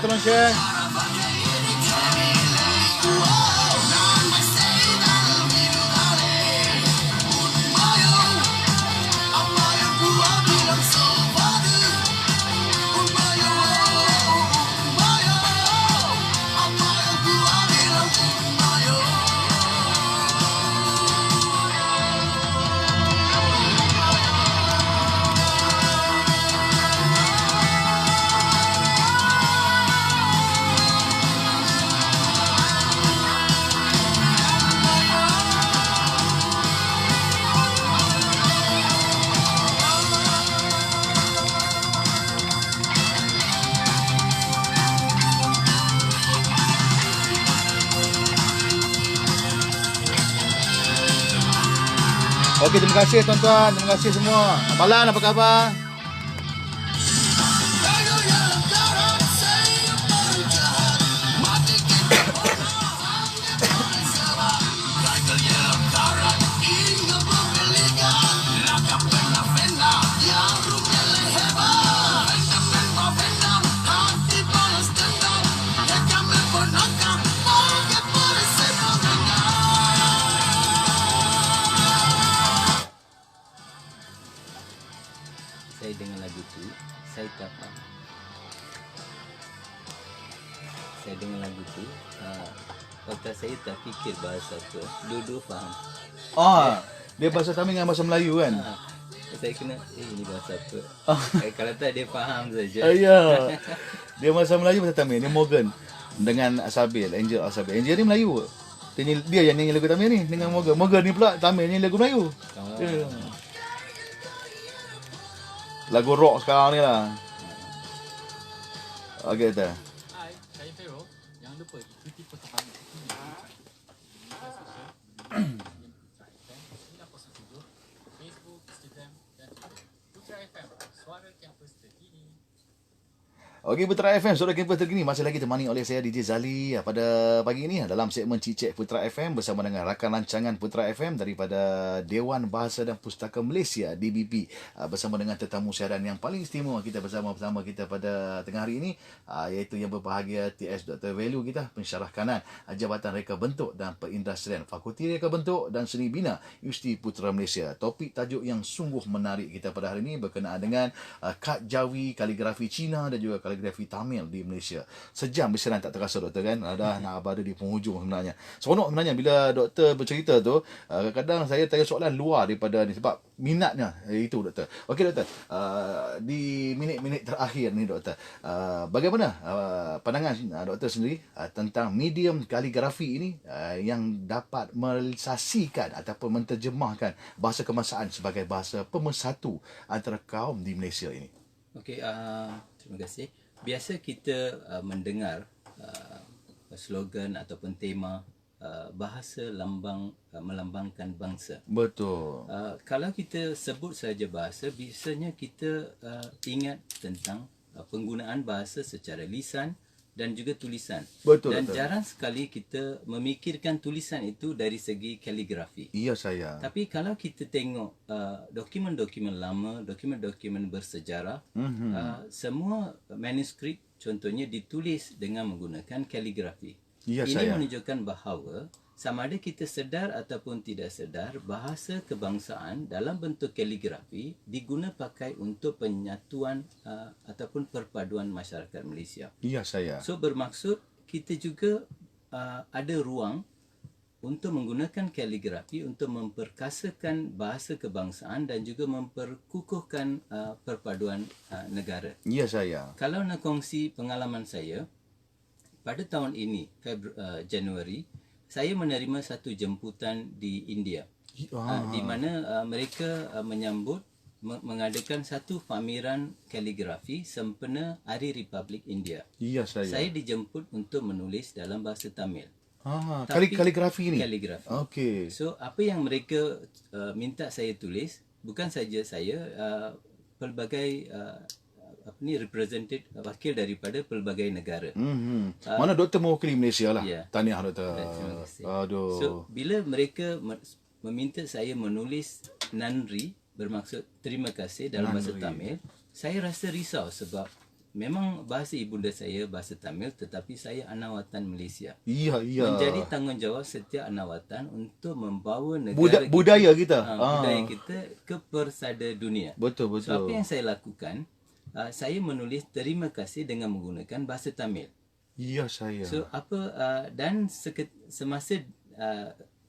Okey, terima kasih tuan-tuan, terima kasih semua. Malan, apa khabar? Saya dengar lagu tu, saya tak faham. Saya dengar lagu tu, otak saya tak fikir bahasa tu. Dua-dua faham. Dia bahasa Tamil dengan bahasa Melayu kan? Saya kena, ini bahasa apa? Kalau tak dia faham saja. Ya. Dia bahasa Melayu, bahasa Tamil. Dia Morgan dengan Asabil, Angel Asabil. Angel ni Melayu. Dia yang nyanyi lagu Tamil ni dengan Morgan. Morgan ni pula Tamil nyanyi lagu Melayu. Ya. Lagu rock sekarang ni lah. Okey, tak. Hai, saya Fero. Jangan lupa ikuti perkembangan terkini di media sosial Putra FM 9.7, Facebook, Instagram dan Twitter. Putra FM, suara kampus terkini. Okey, Putra FM, suara kampus terkini masih lagi temani oleh saya DJ Zali pada pagi ini dalam segmen Cicek Putra FM bersama dengan rakan rancangan Putra FM daripada Dewan Bahasa dan Pustaka Malaysia DBP bersama dengan tetamu siaran yang paling istimewa kita bersama kita pada tengah hari ini, iaitu yang berbahagia TS Dr. Value kita, pensyarah kanan Jabatan Reka Bentuk dan Perindustrian Fakulti Reka Bentuk dan Seni Bina Universiti Putra Malaysia. Topik tajuk yang sungguh menarik kita pada hari ini berkenaan dengan kad Jawi, kaligrafi Cina dan juga kaligrafi Tamil di Malaysia. Sejam bersiaran tak terasa doktor kan? Dah nak berada di penghujung sebenarnya. Seronok sebenarnya bila doktor bercerita tu, kadang-kadang saya tanya soalan luar daripada ni sebab minatnya itu doktor. Okey doktor, di minit-minit terakhir ni doktor, bagaimana pandangan doktor sendiri tentang medium kaligrafi ini yang dapat merealisasikan ataupun menterjemahkan bahasa kebangsaan sebagai bahasa pemersatu antara kaum di Malaysia ini? Okey, terima kasih. Biasa kita mendengar slogan ataupun tema bahasa melambangkan bangsa. Betul. Kalau kita sebut saja bahasa, biasanya kita ingat tentang penggunaan bahasa secara lisan dan juga tulisan. Betul. Dan betul. jarang sekali kita memikirkan tulisan itu dari segi kaligrafi. Iya saya. Tapi kalau kita tengok dokumen-dokumen lama, dokumen-dokumen bersejarah, semua manuskrip contohnya ditulis dengan menggunakan kaligrafi. Iya Ini saya. menunjukkan bahawa sama ada kita sedar ataupun tidak sedar, bahasa kebangsaan dalam bentuk kaligrafi diguna pakai untuk penyatuan ataupun perpaduan masyarakat Malaysia. Iya saya. So bermaksud kita juga ada ruang untuk menggunakan kaligrafi untuk memperkasakan bahasa kebangsaan dan juga memperkukuhkan perpaduan negara. Ya saya. Kalau nak kongsi pengalaman saya, pada tahun ini, Januari, saya menerima satu jemputan di India. Di mana mereka menyambut mengadakan satu pameran kaligrafi sempena Hari Republik India. Ya saya. Saya dijemput untuk menulis dalam bahasa Tamil. Kaligrafi ni. Kaligrafi. Okey. So apa yang mereka minta saya tulis, bukan saja saya, pelbagai represented, wakil daripada pelbagai negara. Mana doktor mewakili Malaysia lah. Ya. Tahniah doktor. Terima kasih. Aduh. So bila mereka meminta saya menulis Nandri, bermaksud terima kasih dalam bahasa Tamil, saya rasa risau sebab memang bahasa ibunda saya bahasa Tamil, tetapi saya anak watan Malaysia. Ya. Menjadi tanggungjawab setiap anak watan untuk membawa negara budaya kita. budaya kita ke persada dunia. Betul. So apa yang saya lakukan, saya menulis terima kasih dengan menggunakan bahasa Tamil. Ya saya. So dan semasa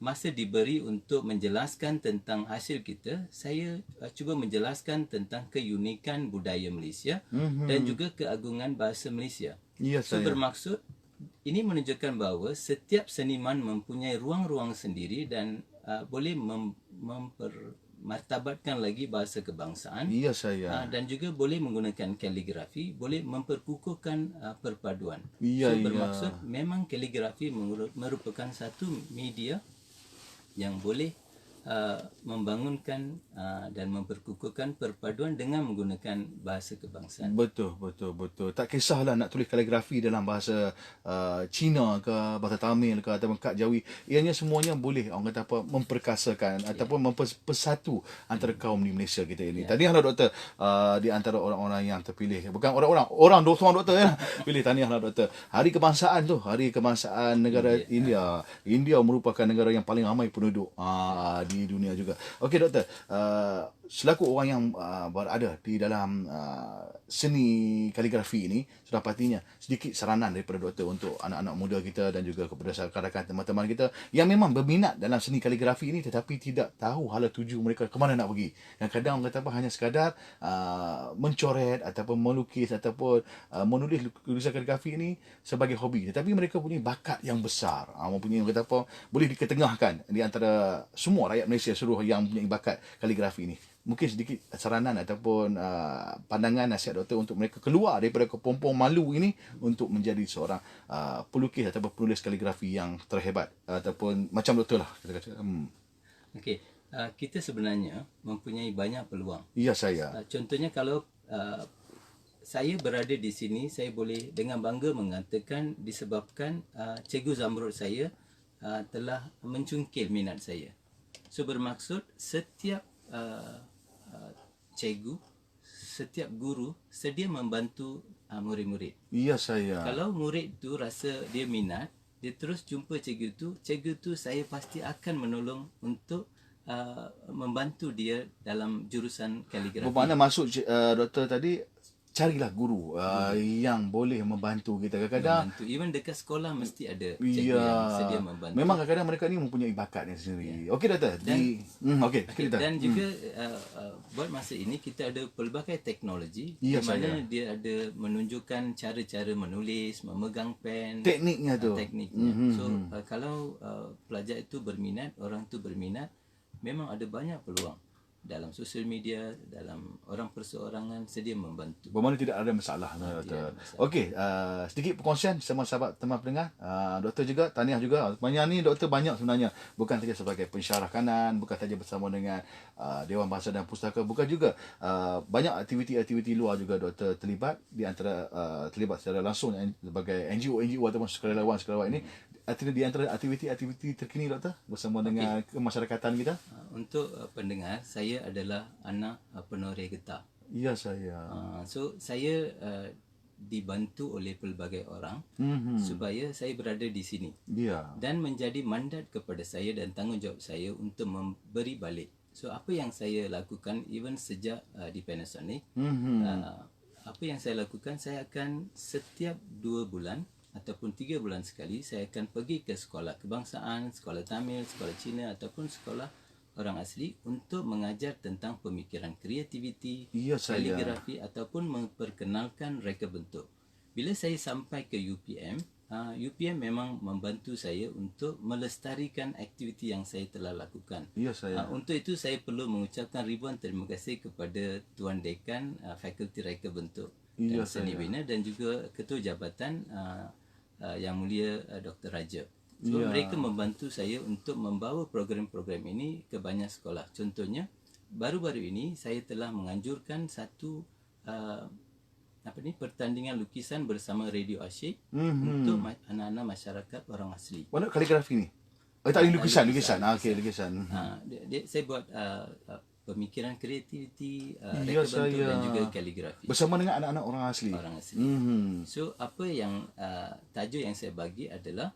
masa diberi untuk menjelaskan tentang hasil kita, saya cuba menjelaskan tentang keunikan budaya Malaysia dan juga keagungan bahasa Malaysia. Ya So saya. bermaksud ini menunjukkan bahawa setiap seniman mempunyai ruang-ruang sendiri dan boleh mempermartabatkan lagi bahasa kebangsaan. Ya saya. Dan juga boleh menggunakan kaligrafi, boleh memperkukuhkan perpaduan. Ya, So bermaksud memang kaligrafi merupakan satu media yang boleh membangunkan dan memperkukuhkan perpaduan dengan menggunakan bahasa kebangsaan. Betul. Tak kisahlah nak tulis kaligrafi dalam bahasa Cina ke, bahasa Tamil ke, ataupun Kad Jawi. Ianya semuanya boleh orang kata apa, memperkasakan ataupun mempersatu antara kaum di Malaysia kita ini. Tahniahlah doktor, di antara orang-orang yang terpilih. Bukan orang doktor ya. Pilih tahniahlah doktor. Hari kebangsaan tu, hari kebangsaan negara India. India merupakan negara yang paling ramai penduduk di dunia juga. Okey doktor, selaku orang yang berada di dalam seni kaligrafi ini, sudah pastinya sedikit saranan daripada doktor untuk anak-anak muda kita dan juga kepada rakan-rakan teman-teman kita yang memang berminat dalam seni kaligrafi ini tetapi tidak tahu hala tuju mereka ke mana nak pergi. Dan kadang orang kata apa, hanya sekadar mencoret ataupun melukis ataupun menulis tulisan kaligrafi ini sebagai hobi, tetapi mereka punya bakat yang besar, mempunyai orang kata apa, boleh diketengahkan di antara semua rakyat Malaysia seluruh yang mempunyai bakat kaligrafi ini. Mungkin sedikit saranan ataupun pandangan nasihat doktor untuk mereka keluar daripada kepompong malu ini untuk menjadi seorang pelukis ataupun penulis kaligrafi yang terhebat ataupun macam doktor lah kita kata. Okey, kita sebenarnya mempunyai banyak peluang. Ya saya. Contohnya kalau saya berada di sini, saya boleh dengan bangga mengatakan disebabkan Cikgu Zamrud saya telah mencungkil minat saya. So bermaksud setiap cikgu, setiap guru sedia membantu murid-murid. Ya saya. Kalau murid tu rasa dia minat, dia terus jumpa cikgu tu saya pasti akan menolong untuk membantu dia dalam jurusan kaligrafi. Bermakna maksud doktor tadi, carilah guru yang boleh membantu kita. Kadang-kadang membantu. Even dekat sekolah mesti ada cikgu yang sedia membantu. Memang kadang-kadang mereka ni mempunyai bakatnya sendiri. Okey doktor. Dan juga buat masa ini kita ada pelbagai teknologi di mana dia ada menunjukkan cara-cara menulis, memegang pen, tekniknya tu. So kalau pelajar itu berminat, orang tu berminat, memang ada banyak peluang dalam sosial media, dalam orang perseorangan sedia membantu. Bermakna tidak ada masalah, doktor. Okey, sedikit perkongsian sama sahabat teman pendengar. Doktor juga, tahniah juga. Banyak ni doktor banyak sebenarnya. Bukan saja sebagai pensyarah kanan, bukan saja bersama dengan Dewan Bahasa dan Pustaka, bukan juga banyak aktiviti-aktiviti luar juga doktor terlibat, di antara terlibat secara langsung sebagai NGO ataupun sukarelawan ini. Di antara aktiviti-aktiviti terkini doktor bersama dengan kemasyarakatan kita. Untuk pendengar, saya adalah anak penoreh getah. Ya saya. So saya dibantu oleh pelbagai orang supaya saya berada di sini. Ya. Dan menjadi mandat kepada saya dan tanggungjawab saya untuk memberi balik. So apa yang saya lakukan even sejak di Panasonic, apa yang saya lakukan, saya akan setiap 2 bulan ataupun 3 bulan sekali saya akan pergi ke sekolah kebangsaan, sekolah Tamil, sekolah Cina ataupun sekolah orang asli untuk mengajar tentang pemikiran kreativiti, Ya, saya. kaligrafi ataupun memperkenalkan reka bentuk. Bila saya sampai ke UPM, UPM memang membantu saya untuk melestarikan aktiviti yang saya telah lakukan. Ya, saya. Untuk itu saya perlu mengucapkan ribuan terima kasih kepada Tuan Dekan Fakulti Reka Bentuk Ya, dan Seni saya. Bina dan juga Ketua Jabatan Yang Mulia Dr. Raja. So, Ya. mereka membantu saya untuk membawa program-program ini ke banyak sekolah. Contohnya, baru-baru ini saya telah menganjurkan satu pertandingan lukisan bersama Radio Asyik untuk anak-anak masyarakat orang asli. Mana kaligrafi ni? Tak ada lukisan. lukisan. Okey, lukisan. Saya buat pemikiran kreativiti, Ya, reka bentuk saya. dan juga kaligrafi Bersama dengan anak-anak orang asli. orang asli. Mhm. So apa yang tajuk yang saya bagi adalah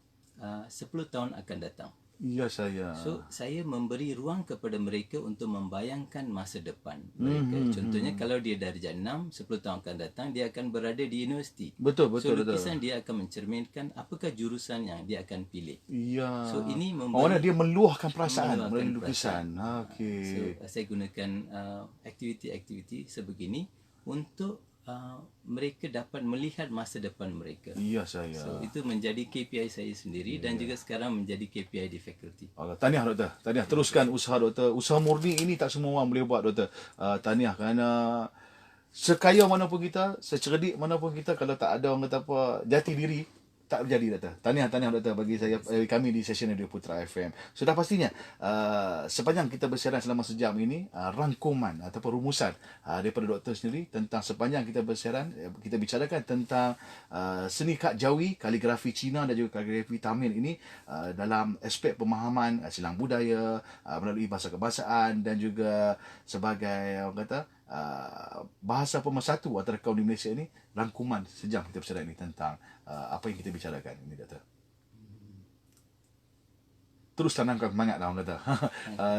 10 tahun akan datang. Ya, saya. So saya memberi ruang kepada mereka untuk membayangkan masa depan mereka. Contohnya kalau dia darjah 6, 10 tahun akan datang dia akan berada di universiti. Betul, So betul, betul. lukisan dia akan mencerminkan apakah jurusan yang dia akan pilih. Ya. So ini Mana dia meluahkan perasaan meluahkan melalui lukisan. Okey. So saya gunakan aktiviti-aktiviti sebegini untuk mereka dapat melihat masa depan mereka. Ya, saya. So itu menjadi KPI saya sendiri dan juga sekarang menjadi KPI di fakulti. Allah, tahniah doktor. Tahniah, teruskan usaha doktor. Usaha murni ini tak semua orang boleh buat doktor. Tahniah kerana sekaya mana pun kita, secerdik mana pun kita, kalau tak ada orang kata apa jati diri, tak berjadi doktor. Tahniah doktor bagi saya kami di session Radio Putra FM. Sudah pastinya sepanjang kita bersiaran selama sejam ini, rangkuman ataupun rumusan daripada doktor sendiri tentang sepanjang kita bersiaran, kita bicarakan tentang seni kad jawi, kaligrafi Cina dan juga kaligrafi Tamil ini dalam aspek pemahaman silang budaya melalui bahasa kebahasaan dan juga sebagai orang kata bahasa pemersatu antara kaum di Malaysia ini. Rangkuman sejam kita bercakap ini tentang apa yang kita bicarakan ini doktor. Terus tanamkan semangat lah orang kata.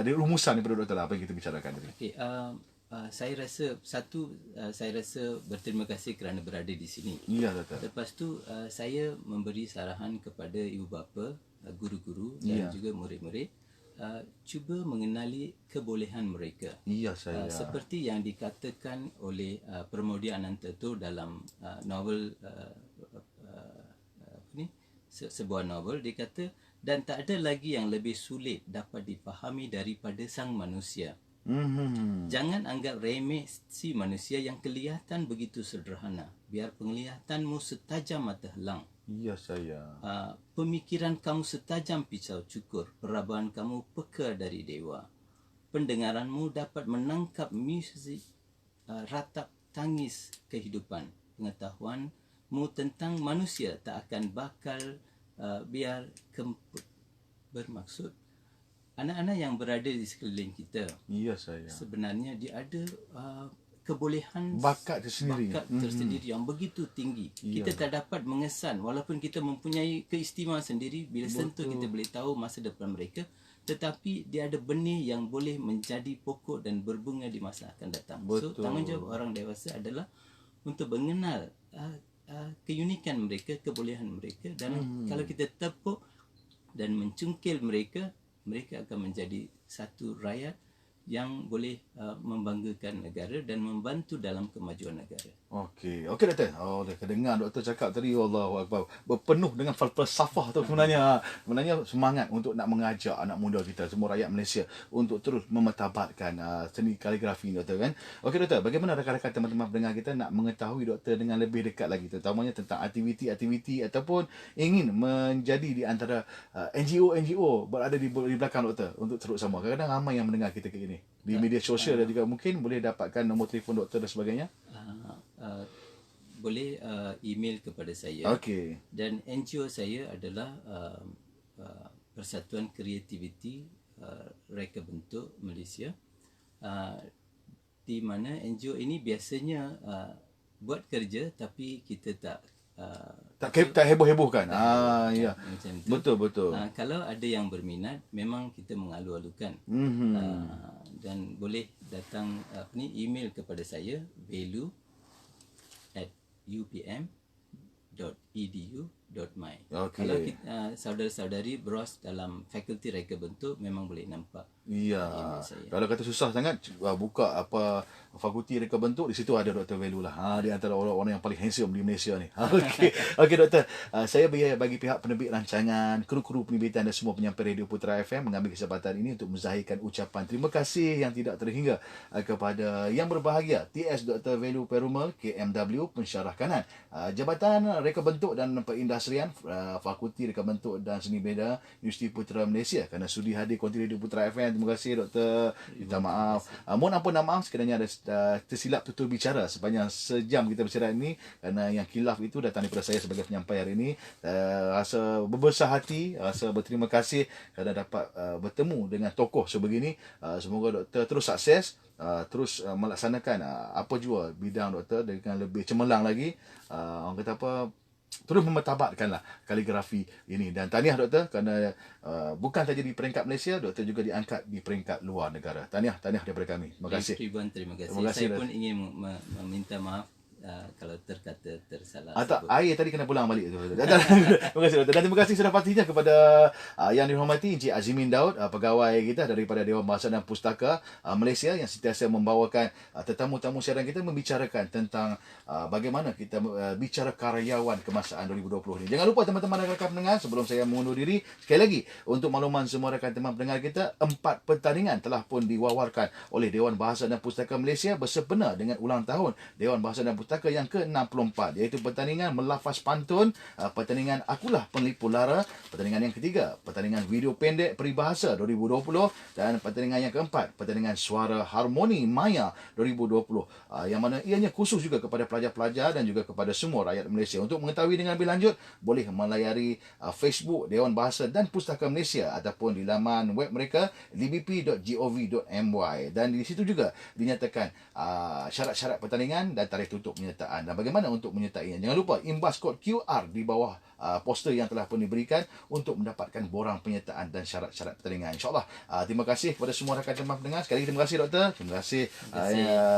Dia rumusan daripada doktor lah apa yang kita bicarakan tadi. Okey, saya rasa berterima kasih kerana berada di sini. Ya doktor. Lepas tu saya memberi sarahan kepada ibu bapa, guru-guru dan Ya. juga murid-murid cuba mengenali kebolehan mereka. Ya, saya. Seperti yang dikatakan oleh Pramodi Anantatur dalam novel sebuah novel, dia kata, dan tak ada lagi yang lebih sulit dapat dipahami daripada sang manusia. Jangan anggap remeh si manusia yang kelihatan begitu sederhana. Biar penglihatanmu setajam mata helang. Ya, saya. Pemikiran kamu setajam pisau cukur. Perabaan kamu peka dari dewa. Pendengaranmu dapat menangkap musik ratap tangis kehidupan. Pengetahuanmu tentang manusia tak akan bakal biar kemput. Bermaksud, anak-anak yang berada di sekeliling kita, Ya, saya. sebenarnya dia ada kebolehan Bakat tersendiri. tersendiri yang begitu tinggi. Ya. Kita tak dapat mengesan walaupun kita mempunyai keistimewaan sendiri bila sentuh kita boleh tahu masa depan mereka, tetapi dia ada benih yang boleh menjadi pokok dan berbunga di masa akan datang. So Betul. tanggungjawab orang dewasa adalah untuk mengenal keunikan mereka, kebolehan mereka, dan kalau kita tepuk dan mencungkil mereka, mereka akan menjadi satu rakyat yang boleh membanggakan negara dan membantu dalam kemajuan negara. Okey doktor. Oh, dah kedengar doktor cakap tadi, Allahu Akbar. Berpenuh dengan falsafah tu sebenarnya. Sebenarnya semangat untuk nak mengajak anak muda kita, semua rakyat Malaysia untuk terus memertabatkan seni kaligrafi ni doktor kan. Okey doktor, bagaimana rakan-rakan teman-teman pendengar kita nak mengetahui doktor dengan lebih dekat lagi, terutamanya tentang aktiviti-aktiviti ataupun ingin menjadi di antara NGO berada di belakang doktor untuk terus sama. Kadang-kadang ramai yang mendengar kita ke ini di media sosial dan juga mungkin boleh dapatkan nombor telefon doktor dan sebagainya. Boleh email kepada saya. Okey. Dan NGO saya adalah Persatuan Kreativiti Reka Bentuk Malaysia, di mana NGO ini biasanya buat kerja tapi kita tak Tak heboh-hebohkan. Ya. macam tu. Betul. Kalau ada yang berminat, memang kita mengalu-alukan. Dan boleh datang email kepada saya, velu@upm.edu.my. .my. Okey. Kalau saudara-saudari browse dalam Fakulti Reka Bentuk, memang boleh nampak Ya, email saya. kalau kata susah sangat buka apa Fakulti Reka Bentuk, di situ ada Dr. Velu lah. Di antara orang-orang yang paling handsome di Malaysia ni. Okey. Okey doktor, saya bagi pihak penerbit rancangan, kru-kru penerbitan dan semua penyampai Radio Putra FM mengambil kesempatan ini untuk menzahirkan ucapan terima kasih yang tidak terhingga kepada yang berbahagia TS Dr. Velu Perumal KMW pensyarah kanan Jabatan Reka Bentuk dan Perindustrian Fakulti Reka Bentuk dan Seni Beda Universiti Putra Malaysia kerana sudi hadir konti Radio Putra FM. Terima kasih doktor. Minta maaf. Mohon ampun dan maaf sekiranya ada tersilap tutur bicara sepanjang sejam kita bercakap ini kerana yang khilaf itu datang daripada saya sebagai penyampai hari ini. Rasa berbesar hati, rasa berterima kasih kerana dapat bertemu dengan tokoh sebegini. Semoga doktor terus sukses, terus melaksanakan apa jua bidang doktor dengan lebih cemerlang lagi. Orang kata apa, terus memertabatkanlah kaligrafi ini. Dan tahniah doktor kerana bukan saja di peringkat Malaysia, doktor juga diangkat di peringkat luar negara. Tahniah daripada kami. Terima kasih. Ribuan terima kasih. Terima kasih, Saya pun ingin meminta maaf kalau terkata tersalah. Tak, air tadi kena pulang balik. Terima kasih doktor. Dan terima kasih sudah pastinya kepada yang dihormati Encik Azimin Daud, pegawai kita daripada Dewan Bahasa dan Pustaka Malaysia yang sentiasa membawakan tetamu-tamu siaran kita membicarakan tentang bagaimana kita bicara karyawan kemasaan 2020 ini. Jangan lupa teman-teman rakan pendengar, sebelum saya mengundur diri, sekali lagi untuk makluman semua rakan teman pendengar kita, 4 pertandingan telah pun diwawarkan oleh Dewan Bahasa dan Pustaka Malaysia bersempena dengan ulang tahun Dewan Bahasa dan Pustaka yang ke-64, iaitu pertandingan melafaz pantun, pertandingan Akulah Penglipu Lara, pertandingan yang ketiga, pertandingan video pendek peribahasa 2020 dan pertandingan yang keempat, pertandingan Suara Harmoni Maya 2020, yang mana ianya khusus juga kepada pelajar-pelajar dan juga kepada semua rakyat Malaysia. Untuk mengetahui dengan lebih lanjut, boleh melayari Facebook Dewan Bahasa dan Pustaka Malaysia ataupun di laman web mereka dbp.gov.my, dan di situ juga dinyatakan syarat-syarat pertandingan dan tarikh tutup penyertaan dan bagaimana untuk menyertainya. Jangan lupa imbas kod QR di bawah poster yang telah pun diberikan untuk mendapatkan borang penyertaan dan syarat-syarat pertandingan. InsyaAllah. Terima kasih kepada semua rakan teman pendengar. Sekali lagi terima kasih doktor. Terima kasih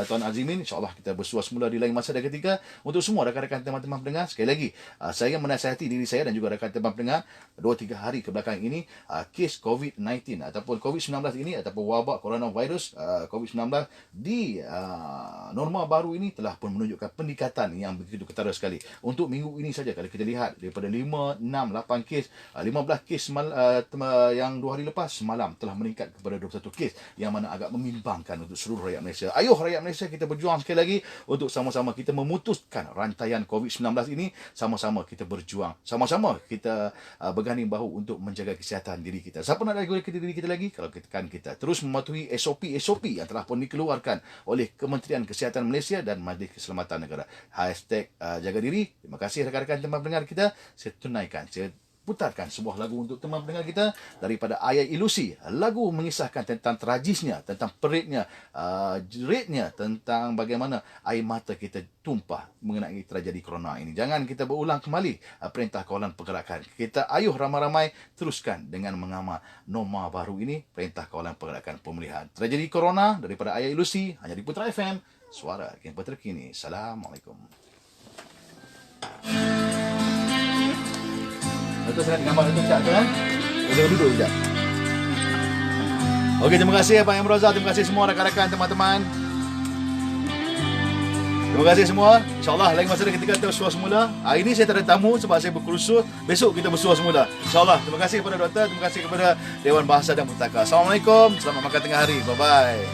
Tuan Azimin. InsyaAllah kita bersua semula di lain masa dan ketika. Untuk semua rakan-rakan teman-teman pendengar, sekali lagi saya menasihati diri saya dan juga rakan teman pendengar 2-3 hari kebelakang ini, kes COVID-19 ataupun COVID-19 ini ataupun wabak coronavirus COVID-19 di norma baru ini telah pun menunjukkan peningkatan yang begitu ketara sekali. Untuk minggu ini saja kalau kita lihat daripada 5, 6, 8 kes, 15 kes yang 2 hari lepas semalam telah meningkat kepada 21 kes yang mana agak membimbangkan untuk seluruh rakyat Malaysia. Ayuh rakyat Malaysia, kita berjuang sekali lagi untuk sama-sama kita memutuskan rantaian COVID-19 ini. Sama-sama kita berjuang, sama-sama kita berganding bahu untuk menjaga kesihatan diri kita. Siapa nak jaga diri kita lagi kalau kita terus mematuhi SOP yang telah pun dikeluarkan oleh Kementerian Kesihatan Malaysia dan Majlis Keselamatan Negara. #jaga diri. Terima kasih rakan-rakan teman pendengar kita. Saya putarkan sebuah lagu untuk teman pendengar kita daripada Ayat Ilusi. Lagu mengisahkan tentang tragisnya, tentang peritnya, jeritnya, tentang bagaimana air mata kita tumpah mengenai tragedi corona ini. Jangan kita berulang kembali perintah kawalan pergerakan. Kita ayuh ramai-ramai teruskan dengan mengamal norma baru ini, perintah kawalan pergerakan pemulihan. Tragedi corona daripada Ayat Ilusi hanya di Putra FM, suara Kampus terkini. Assalamualaikum. Betul sangat gambar itu cak tu kan? Jangan duduk sekejap. Okey, terima kasih Abang Imrozal, terima kasih semua rakan-rakan teman-teman. Terima kasih semua. InsyaAllah lain masa ketika kita bersua semula. Hari ini saya tak ada tamu sebab saya berkursus. Besok kita bersua semula. InsyaAllah. Terima kasih kepada doktor, terima kasih kepada Dewan Bahasa dan Pustaka. Assalamualaikum. Selamat makan tengah hari. Bye-bye.